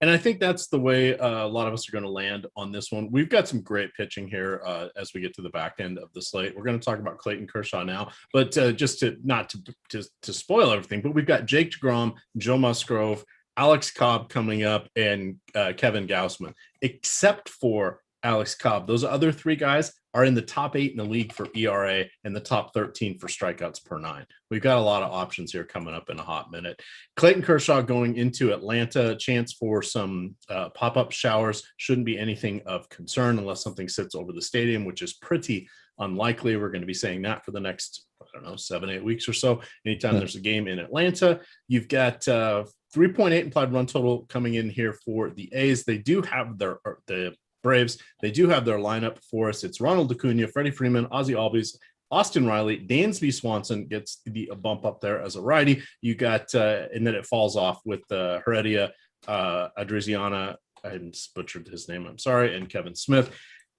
And I think that's the way a lot of us are going to land on this one. We've got some great pitching here as we get to the back end of the slate. We're going to talk about Clayton Kershaw now, but just to not to spoil everything, but we've got Jake DeGrom, Joe Musgrove, Alex Cobb coming up, and Kevin Gausman. Except for Alex Cobb, those other 3 guys are in the top 8 in the league for ERA and the top 13 for strikeouts per 9. We've got a lot of options here coming up in a hot minute. Clayton Kershaw going into Atlanta, chance for some pop-up showers. Shouldn't be anything of concern unless something sits over the stadium, which is pretty unlikely. We're going to be saying that for the next, 7-8 weeks or so. Anytime there's a game in Atlanta, you've got 3.8 implied run total coming in here for the A's. They do have the Braves, they do have their lineup for us. It's Ronald Acuna, Freddie Freeman, Ozzie Albies, Austin Riley, Dansby Swanson gets the bump up there as a righty. You got, and then it falls off with Heredia, Adriana, I butchered his name, I'm sorry, and Kevin Smith.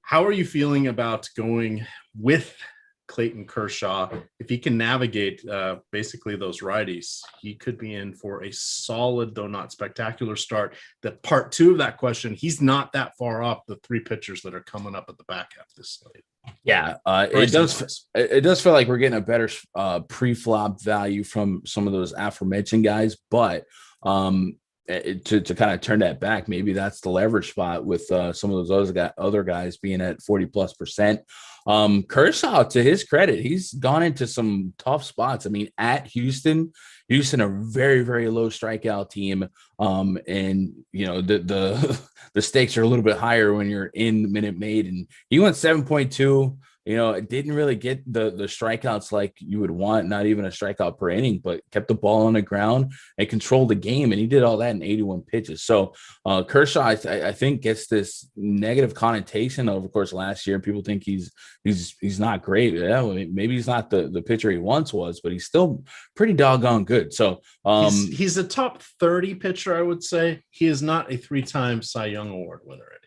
How are you feeling about going with Clayton Kershaw? If he can navigate basically those righties, he could be in for a solid, though not spectacular start. The part 2 of that question, he's not that far off the 3 pitchers that are coming up at the back half of this slate. Yeah, it does feel like we're getting a better pre-flop value from some of those aforementioned guys, but to kind of turn that back, maybe that's the leverage spot with some of those other guys being at 40+%. Kershaw, to his credit, he's gone into some tough spots. I mean, at Houston, a very, very low strikeout team. And the stakes are a little bit higher when you're in Minute Maid, and he went 7.2. It didn't really get the strikeouts like you would want, not even a strikeout per inning, but kept the ball on the ground and controlled the game. And he did all that in 81 pitches. So Kershaw, I think, gets this negative connotation of course, last year. People think he's not great. Yeah, maybe he's not the pitcher he once was, but he's still pretty doggone good. So he's a top 30 pitcher, I would say. He is not a 3-time Cy Young Award winner anymore.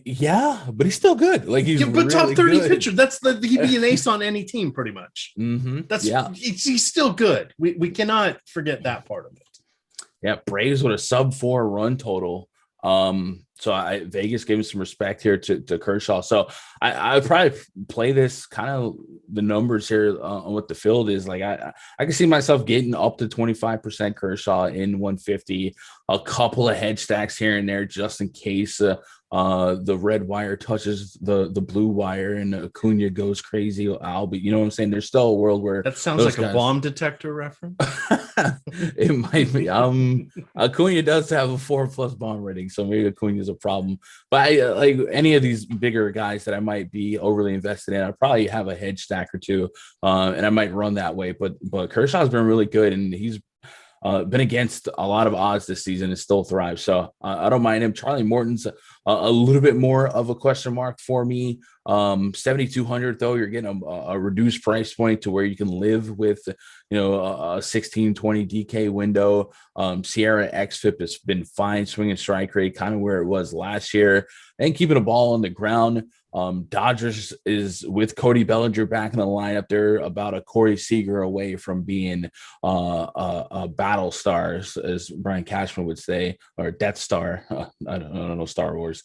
Yeah, but he's still good. Like he's but really top 30 good. pitcher. He'd be an ace on any team, pretty much. Mm-hmm. He's still good. We cannot forget that part of it. Yeah, Braves with a sub-4 run total. So Vegas gave him some respect here to Kershaw. So I would probably play this kind of the numbers here on what the field is. Like I can see myself getting up to 25% Kershaw in 150, a couple of hedge stacks here and there just in case the red wire touches the blue wire and Acuna goes crazy. But you know what I'm saying? There's still a world where that sounds like a bomb detector reference. It might be. Acuna does have a 4+ bomb rating, so maybe Acuna is a problem. But like any of these bigger guys that I might be overly invested in, I probably have a hedge stack or 2, and I might run that way. But Kershaw's been really good, and he's been against a lot of odds this season and still thrives. So I don't mind him. Charlie Morton's a little bit more of a question mark for me. 7,200 though, you're getting a reduced price point to where you can live with, a 16, 20 DK window. Sierra XFIP has been fine, swing and strike rate, kind of where it was last year, and keeping a ball on the ground. Dodgers is with Cody Bellinger back in the lineup. They're about a Corey Seager away from being a battle stars, as Brian Cashman would say, or Death Star. I don't know Star Wars.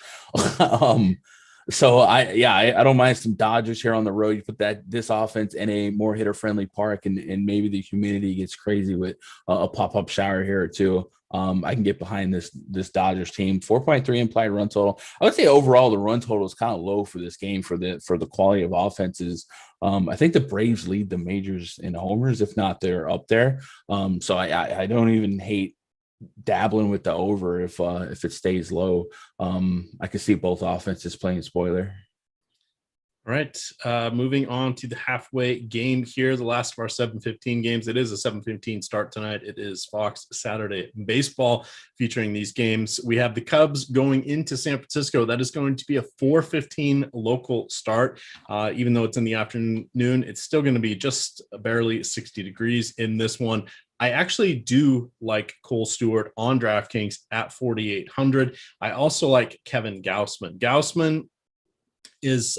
So I don't mind some Dodgers here on the road. You put this offense in a more hitter friendly park, and maybe the humidity gets crazy with a pop-up shower here or 2. I can get behind this Dodgers team. 4.3 implied run total. I would say overall the run total is kind of low for this game for the quality of offenses. I think the Braves lead the majors in homers, if not they're up there. So I don't even hate dabbling with the over if it stays low. I could see both offenses playing spoiler. All right, moving on to the halfway game here, the last of our 7:15 games. It is a 7:15 start tonight. It is Fox Saturday Baseball featuring these games. We have the Cubs going into San Francisco. That is going to be a 4:15 local start. Even though it's in the afternoon, it's still going to be just barely 60 degrees in this one. I actually do like Cole Stewart on DraftKings at 4,800. I also like Kevin Gausman. Gausman is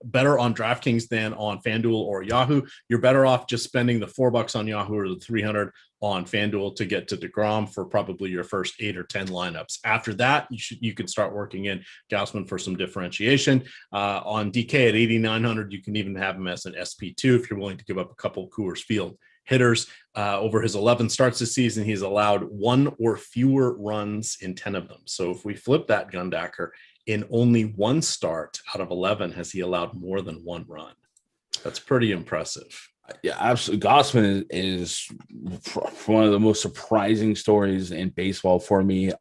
better on DraftKings than on Fanduel or Yahoo. You're better off just spending the $4 on Yahoo or the 300 on Fanduel to get to DeGrom for probably your first 8 or 10 lineups. After that, you can start working in Gausman for some differentiation. On DK at 8,900, you can even have him as an SP2 if you're willing to give up a couple of Coors Field hitters. Over his 11 starts this season, he's allowed 1 or fewer runs in 10 of them. So if we flip that, Gundacker, in only 1 start out of 11 has he allowed more than 1 run. That's pretty impressive. Yeah, absolutely. Gausman is one of the most surprising stories in baseball for me.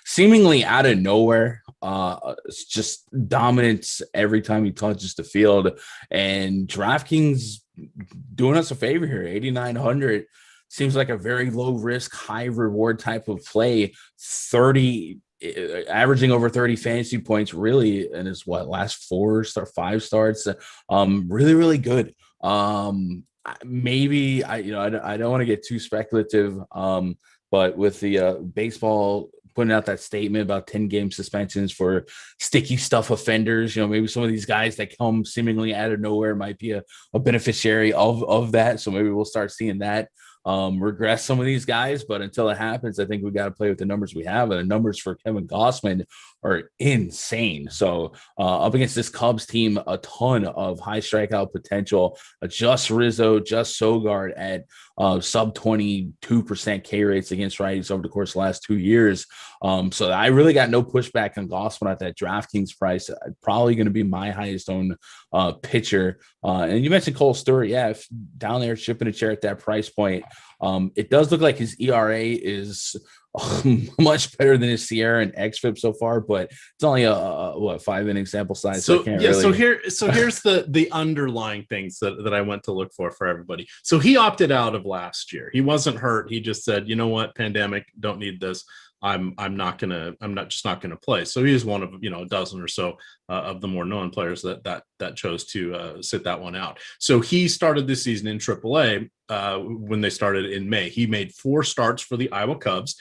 Seemingly out of nowhere, it's just dominance every time he touches the field. And DraftKings doing us a favor here. 8,900 seems like a very low risk, high reward type of play. Averaging over 30 fantasy points really in his last 5 starts. Really, really good. Maybe I don't want to get too speculative, but with the baseball putting out that statement about 10-game suspensions for sticky stuff offenders, maybe some of these guys that come seemingly out of nowhere might be a beneficiary of that. So maybe we'll start seeing that regress some of these guys, but until it happens, I think we got to play with the numbers we have, and the numbers for Kevin Gausman are insane. So up against this Cubs team, a ton of high strikeout potential, just Rizzo, just Sogard at sub 22% K rates against righties over the course of the last 2 years. So I really got no pushback on Gausman at that DraftKings price. Probably going to be my highest owned pitcher. And you mentioned Cole Stewart. Yeah, if down there shipping a chair at that price point. It does look like his ERA is much better than his Sierra and XFIP so far, but it's only a 5-inning sample size. So here's the underlying things that I went to look for everybody. So he opted out of last year. He wasn't hurt. He just said, you know what, pandemic, don't need this. I'm not gonna play. So he is one of a dozen or so of the more known players that chose to sit that one out. So he started this season in AAA when they started in May. He made 4 starts for the Iowa Cubs.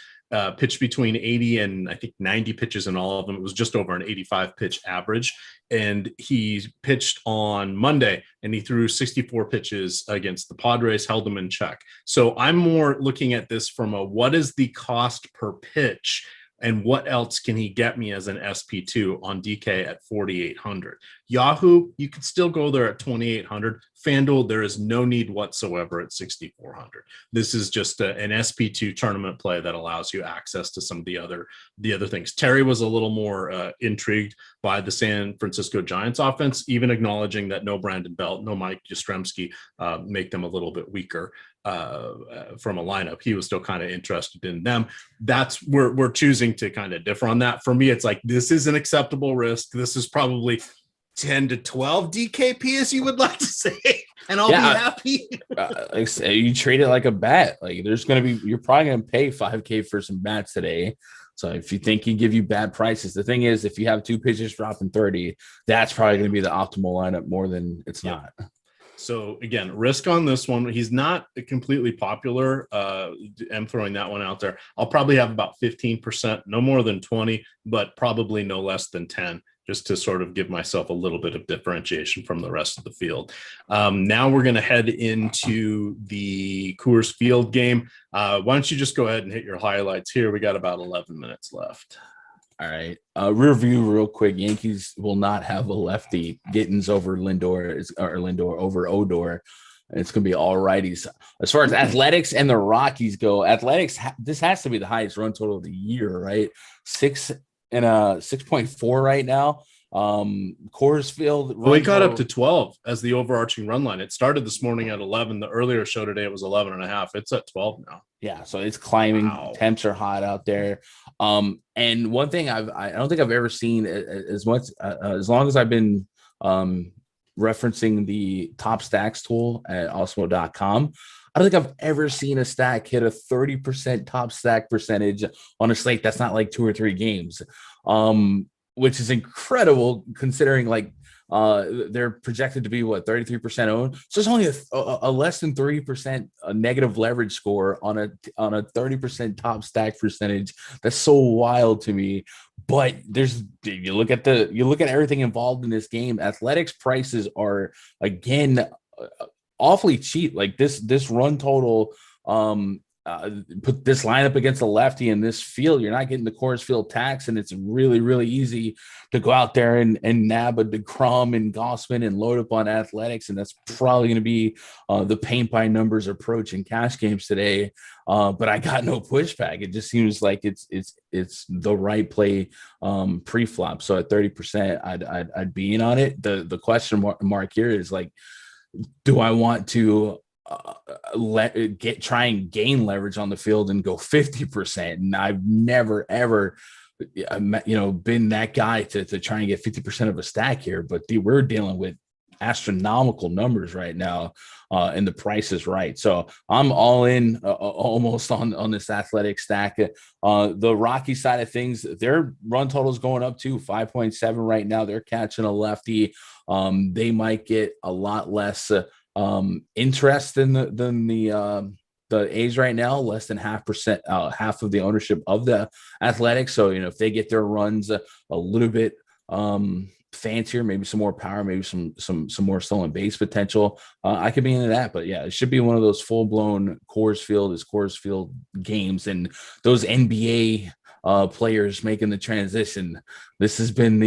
Pitched between 80 and I think 90 pitches in all of them. It was just over an 85 pitch average. And he pitched on Monday and he threw 64 pitches against the Padres, held them in check. So I'm more looking at this from what is the cost per pitch and what else can he get me as an SP2 on DK at 4,800. Yahoo, you could still go there at 2,800. FanDuel, there is no need whatsoever at 6,400. This is just an SP2 tournament play that allows you access to some of the other things. Terry was a little more intrigued by the San Francisco Giants offense, even acknowledging that no Brandon Belt, no Mike Yastrzemski make them a little bit weaker from a lineup. He was still kind of interested in them. That's we're choosing to kind of differ on that. For me, it's like, this is an acceptable risk. This is probably 10 to 12 DKP, as you would like to say, and I'll be happy. You treat it like a bet. Like you're probably going to pay $5K for some bats today. So if you think he give you bad prices, the thing is, if you have 2 pitchers dropping 30, that's probably going to be the optimal lineup more than it's not. So again, risk on this one. He's not completely popular. I'm throwing that one out there. I'll probably have about 15%, no more than 20, but probably no less than 10, just to sort of give myself a little bit of differentiation from the rest of the field. Now we're going to head into the Coors Field game. Why don't you just go ahead and hit your highlights here? We got about 11 minutes left. All right. Rear view real quick. Yankees will not have a lefty. Gittins over Lindor over Odor. It's going to be all righties. As far as athletics and the Rockies go, athletics, this has to be the highest run total of the year, right? 6.4 right now. Coors Field. Well, we got up to 12 as the overarching run line. It started this morning at 11. The earlier show today, it was 11 and a half. It's at 12 now. Yeah, so it's climbing. Wow. Temps are hot out there. And one thing I don't think I've ever seen as much as long as I've been referencing the top stacks tool at Awesemo.com. I don't think I've ever seen a stack hit a 30% top stack percentage on a slate that's not like 2 or 3 games, which is incredible considering like they're projected to be 33% owned. So it's only a less than 3% negative leverage score on a 30% top stack percentage. That's so wild to me. But you look at everything involved in this game. Athletics prices are again awfully cheap. Like this run total, put this lineup against a lefty in this field, you're not getting the Coors Field tax, and it's really, really easy to go out there and nab a DeGrom and Gossman and load up on athletics, and that's probably going to be the paint by numbers approach in cash games today. But I got no pushback. It just seems like it's the right play pre-flop. So at 30%, I'd be in on it. The question mark here is like, do I want to try and gain leverage on the field and go 50%? And I've never ever been that guy to try and get 50% of a stack here, but we're dealing with astronomical numbers right now, and the price is right. So I'm all in almost on this athletic stack. The Rocky side of things, their run total is going up to 5.7 right now. They're catching a lefty. They might get a lot less interest than the A's right now, less than half of the ownership of the Athletics. So if they get their runs a little bit fancier, maybe some more power, maybe some more stolen base potential, I could be into that. But yeah, it should be one of those full-blown Coors Field games, and those NBA players making the transition. This has been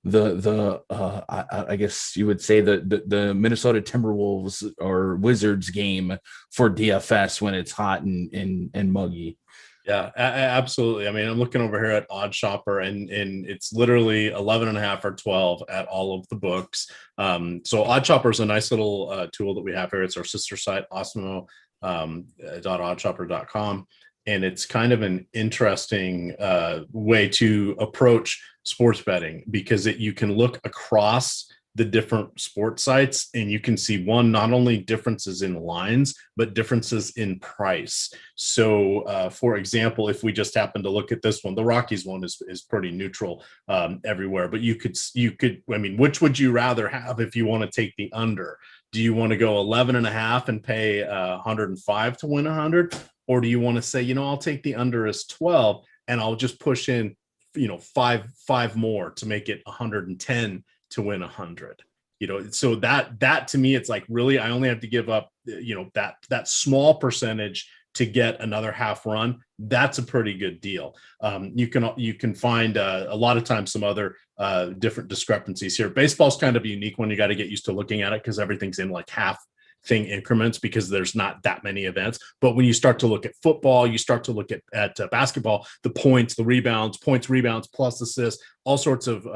I guess you would say the Minnesota Timberwolves or Wizards game for DFS when it's hot and muggy. Yeah, absolutely. I mean, I'm looking over here at Odd Shopper, and it's literally 11 and a half or 12 at all of the books. So Odd Shopper is a nice little tool that we have here. It's our sister site, Awesemo, .oddshopper.com. And it's kind of an interesting way to approach sports betting, because you can look across the different sports sites and you can see not only differences in lines, but differences in price. So for example, if we just happen to look at this one, the Rockies one is pretty neutral everywhere, but you could, I mean, which would you rather have if you want to take the under? Do you want to go 11 and a half and pay 105 to win 100? Or do you want to say, I'll take the under as 12 and I'll just push in, five more to make it 110 to win 100? So that to me, it's like, really, I only have to give up, that small percentage to get another half run. That's a pretty good deal. You can find a lot of times some other different discrepancies here. Baseball's kind of a unique one. You got to get used to looking at it because everything's in like half thing increments because there's not that many events. But when you start to look at football, you start to look at basketball, the points, the rebounds, plus assists, all sorts of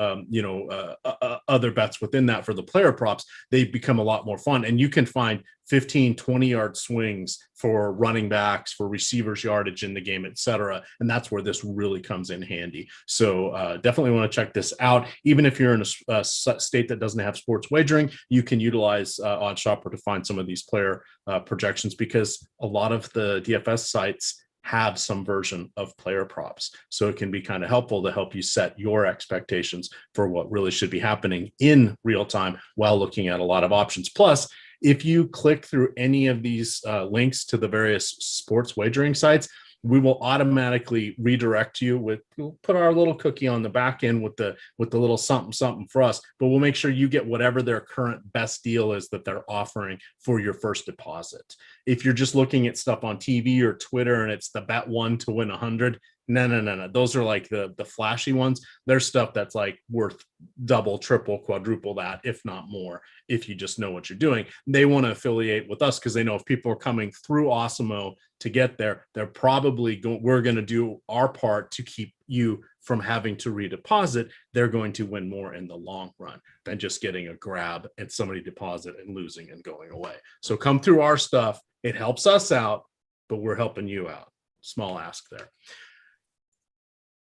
other bets within that for the player props, they become a lot more fun. And you can find 15, 20-yard swings for running backs, for receivers yardage in the game, etc. And that's where this really comes in handy. So definitely want to check this out. Even if you're in a state that doesn't have sports wagering, you can utilize Odd Shopper to find some of these player projections, because a lot of the DFS sites have some version of player props. So it can be kind of helpful to help you set your expectations for what really should be happening in real time while looking at a lot of options. Plus, if you click through any of these links to the various sports wagering sites, we will automatically redirect you we'll put our little cookie on the back end with the little something for us, but we'll make sure you get whatever their current best deal is that they're offering for your first deposit. If you're just looking at stuff on TV or Twitter and it's the bet 1 to win 100, no. Those are like the flashy ones. There's stuff that's like worth double, triple, quadruple that, if not more, if you just know what you're doing. They want to affiliate with us because they know if people are coming through Awesemo to get there, they're probably we're going to do our part to keep you from having to redeposit, they're going to win more in the long run than just getting a grab and somebody deposit and losing and going away. So come through our stuff. It helps us out, but we're helping you out. Small ask there.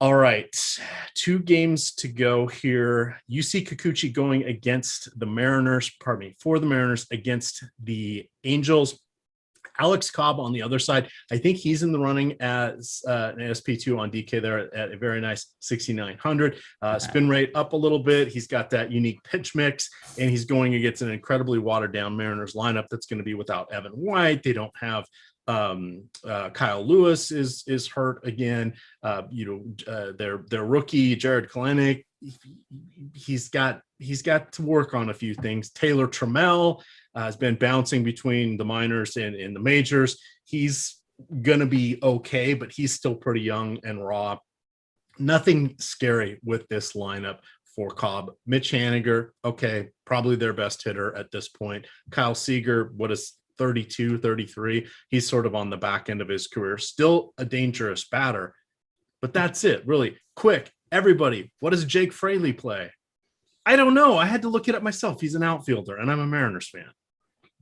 All right, 2 games to go here. UC Kikuchi going against the Mariners, for the Mariners against the Angels. Alex Cobb on the other side. I think he's in the running as an SP2 on DK there at a very nice 6,900. Spin rate up a little bit. He's got that unique pitch mix, and he's going against an incredibly watered down Mariners lineup that's going to be without Evan White. They don't have Kyle Lewis is hurt again. Their rookie Jared Kalenic, he's got to work on a few things. Taylor Trammell has been bouncing between the minors and the majors. He's gonna be okay, but he's still pretty young and raw. Nothing scary with this lineup for Cobb. Mitch Haniger, okay, probably their best hitter at this point. Kyle Seager, what is 32, 33. He's sort of on the back end of his career. Still a dangerous batter, but that's it. Really quick. Everybody, what does Jake Fraley play? I don't know. I had to look it up myself. He's an outfielder, and I'm a Mariners fan.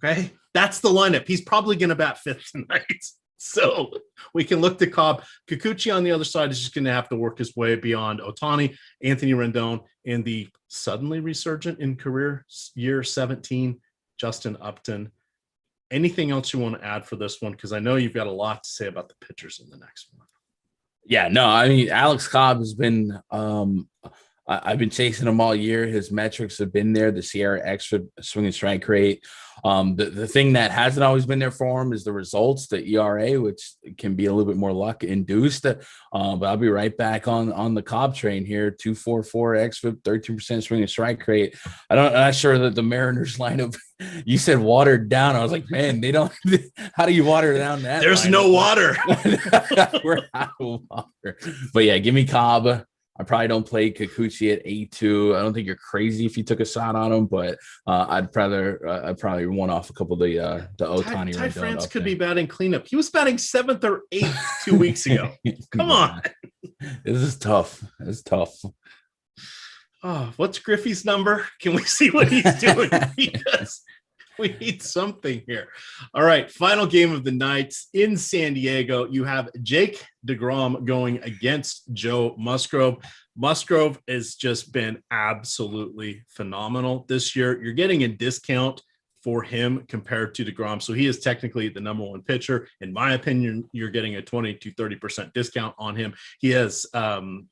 Okay. That's the lineup. He's probably going to bat 5th tonight. So we can look to Cobb. Kikuchi on the other side is just going to have to work his way beyond Ohtani, Anthony Rendon, and the suddenly resurgent in career year 17, Justin Upton. Anything else you want to add for this one? Because I know you've got a lot to say about the pitchers in the next one. Yeah, no, I mean, Alex Cobb has been I've been chasing him all year. His metrics have been there. The Sierra extra swing and strike rate. The thing that hasn't always been there for him is the results, the ERA, which can be a little bit more luck induced. But I'll be right back on the Cobb train here. 2.44 extra, 13% swing and strike rate. I'm not sure that the Mariners lineup. You said watered down. I was like, man, they don't. How do you water down that? There's lineup? no water. We're out of water. But yeah, give me Cobb. I probably don't play Kikuchi at A2. I don't think you're crazy if you took a shot on him, but I'd probably one off a couple of the Ohtani. Ty France could be batting cleanup. He was batting 7th or 8th 2 weeks ago. Come on. This is tough. It's tough. Oh, what's Griffey's number? Can we see what he's doing? Because we need something here. All right, final game of the night in San Diego. You have Jake DeGrom going against Joe Musgrove. Musgrove has just been absolutely phenomenal this year. You're getting a discount for him compared to DeGrom. So he is technically the number 1 pitcher. In my opinion, you're getting a 20 to 30% discount on him. He has, DeGrom,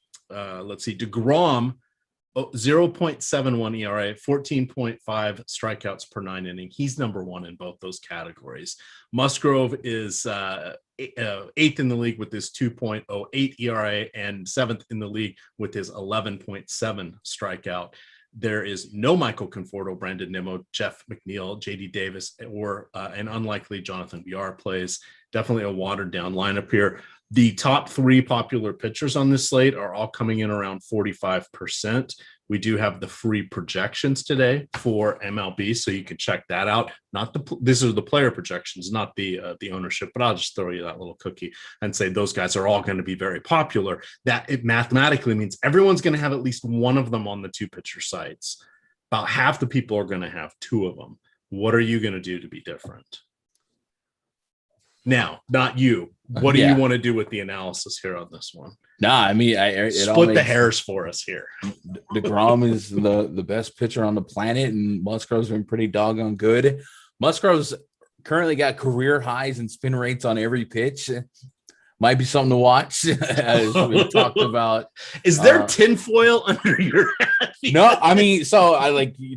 0.71 ERA, 14.5 strikeouts per 9 inning. He's number 1 in both those categories. Musgrove is 8th in the league with his 2.08 ERA and 7th in the league with his 11.7 strikeout. There is no Michael Conforto, Brandon Nimmo, Jeff McNeil, JD Davis, or an unlikely Jonathan VR plays. Definitely a watered down lineup here. The top 3 popular pitchers on this slate are all coming in around 45%. We do have the free projections today for MLB, so you can check that out. These are the player projections, not the ownership, but I'll just throw you that little cookie and say those guys are all going to be very popular. That it mathematically means everyone's going to have at least one of them on the 2 pitcher sites. About half the people are going to have 2 of them. What are you going to do to be different? Now, not you. What do you want to do with the analysis here on this one? Nah, I mean, split the hairs for us here. DeGrom is the best pitcher on the planet, and Musgrove's been pretty doggone good. Musgrove's currently got career highs in spin rates on every pitch. Might be something to watch, as we talked about. Is there tinfoil under your hat? No, I mean, so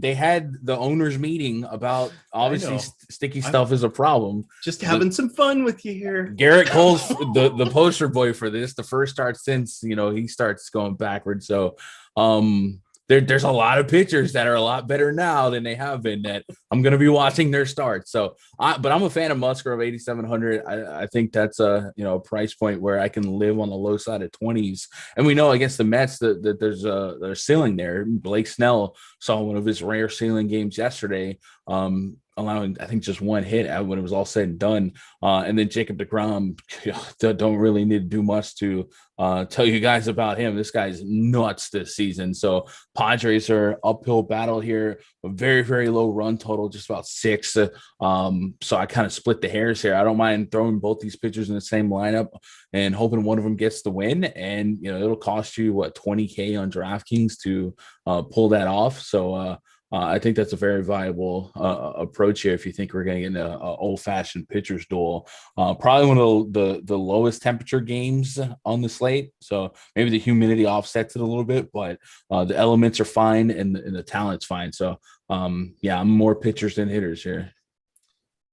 they had the owners meeting about obviously sticky stuff is a problem. Just having some fun with you here. Garrett Cole's the poster boy for this. The first start since he starts going backwards. So there's a lot of pitchers that are a lot better now than they have been that I'm going to be watching their starts. So, but I'm a fan of Musgrove 8,700. I think that's a price point where I can live on the low side of 20s. And we know against the Mets that there's a ceiling there. Blake Snell saw one of his rare ceiling games yesterday. allowing, I think, just one hit when it was all said and done. And then Jacob deGrom, don't really need to do much to tell you guys about him. This guy's nuts this season. So Padres are uphill battle here, a very, very low run total, just about 6. So I kind of split the hairs here. I don't mind throwing both these pitchers in the same lineup and hoping one of them gets the win. And, it'll cost you, what, $20K on DraftKings to pull that off. So I think that's a very viable approach here if you think we're going to get an old-fashioned pitcher's duel. Probably one of the lowest temperature games on the slate, so maybe the humidity offsets it a little bit, but the elements are fine and the talent's fine. So, I'm more pitchers than hitters here.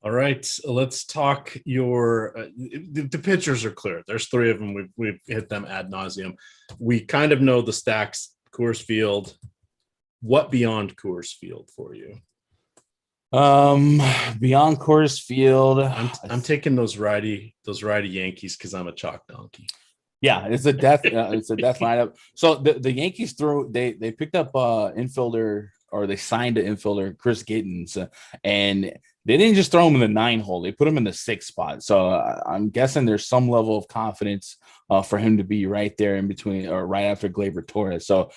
All right, let's talk the pitchers are clear. There's 3 of them. We've hit them ad nauseum. We kind of know the stacks. Coors Field. What beyond Coors Field for you? Beyond Coors Field, I'm taking those righty Yankees because I'm a chalk donkey. Yeah, it's a death lineup. So the Yankees they picked up infielder, or they signed an infielder, Chris Gittens, and they didn't just throw him in the 9 hole. They put him in the 6 spot. So I'm guessing there's some level of confidence for him to be right there in between or right after Gleyber Torres. So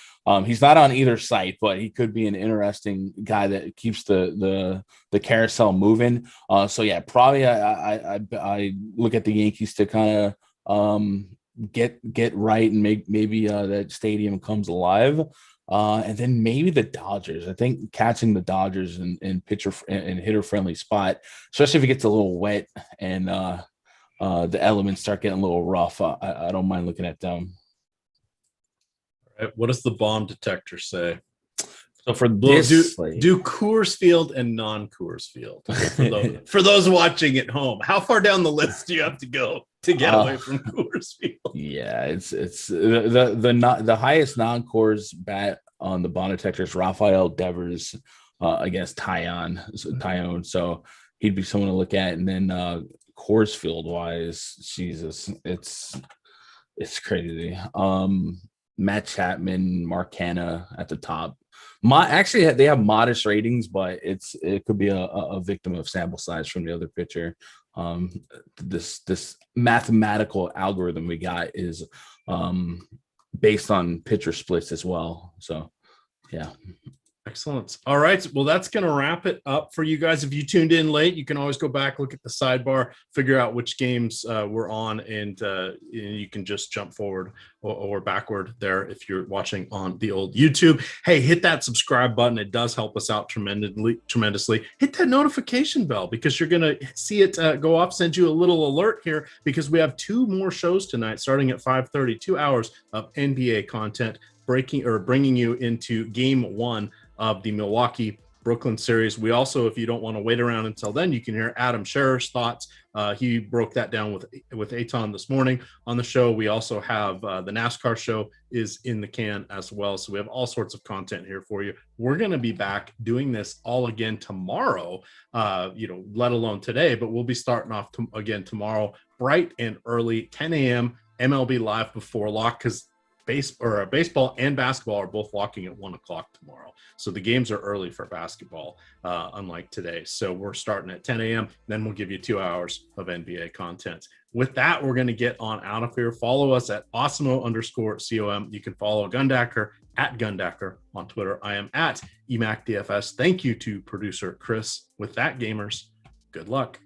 he's not on either site, but he could be an interesting guy that keeps the carousel moving. So yeah, probably I look at the Yankees to kind of get right and maybe that stadium comes alive. And then maybe the Dodgers. I think catching the Dodgers in pitcher and hitter friendly spot, especially if it gets a little wet and the elements start getting a little rough. I don't mind looking at them. All right, what does the bomb detector say? So for this, do Coors Field and non-Coors Field for those watching at home. How far down the list do you have to go to get away from Coors Field? Yeah, it's the highest non-Coors bat on the bomb detector is Rafael Devers against Tyone. So he'd be someone to look at. And then Coors Field wise, Jesus, it's crazy. Matt Chapman, Mark Hanna at the top. Actually, they have modest ratings, but it could be a victim of sample size from the other pitcher. This mathematical algorithm we got is based on pitcher splits as well. So, yeah. Excellent. All right. Well, that's going to wrap it up for you guys. If you tuned in late, you can always go back, look at the sidebar, figure out which games we're on, and you can just jump forward or backward there if you're watching on the old YouTube. Hey, hit that subscribe button. It does help us out tremendously. Hit that notification bell because you're going to see it go off, send you a little alert here because we have 2 more shows tonight starting at 5:30, 2 hours of NBA content bringing you into game 1 of the Milwaukee Brooklyn series. We also, if you don't want to wait around until then, you can hear Adam Scherer's thoughts. He broke that down with Eitan this morning on the show. We also have the NASCAR show is in the can as well. So we have all sorts of content here for you. We're going to be back doing this all again tomorrow, let alone today, but we'll be starting off again tomorrow, bright and early, 10 a.m. MLB Live before lock, because baseball and basketball are both locking at 1 o'clock tomorrow. So the games are early for basketball, unlike today. So we're starting at 10 a.m. Then we'll give you 2 hours of NBA content. With that, we're going to get on out of here. Follow us at Awesemo_COM. You can follow Gundacker at Gundacker on Twitter. I am at EMac DFS. Thank you to producer Chris. With that, gamers, good luck.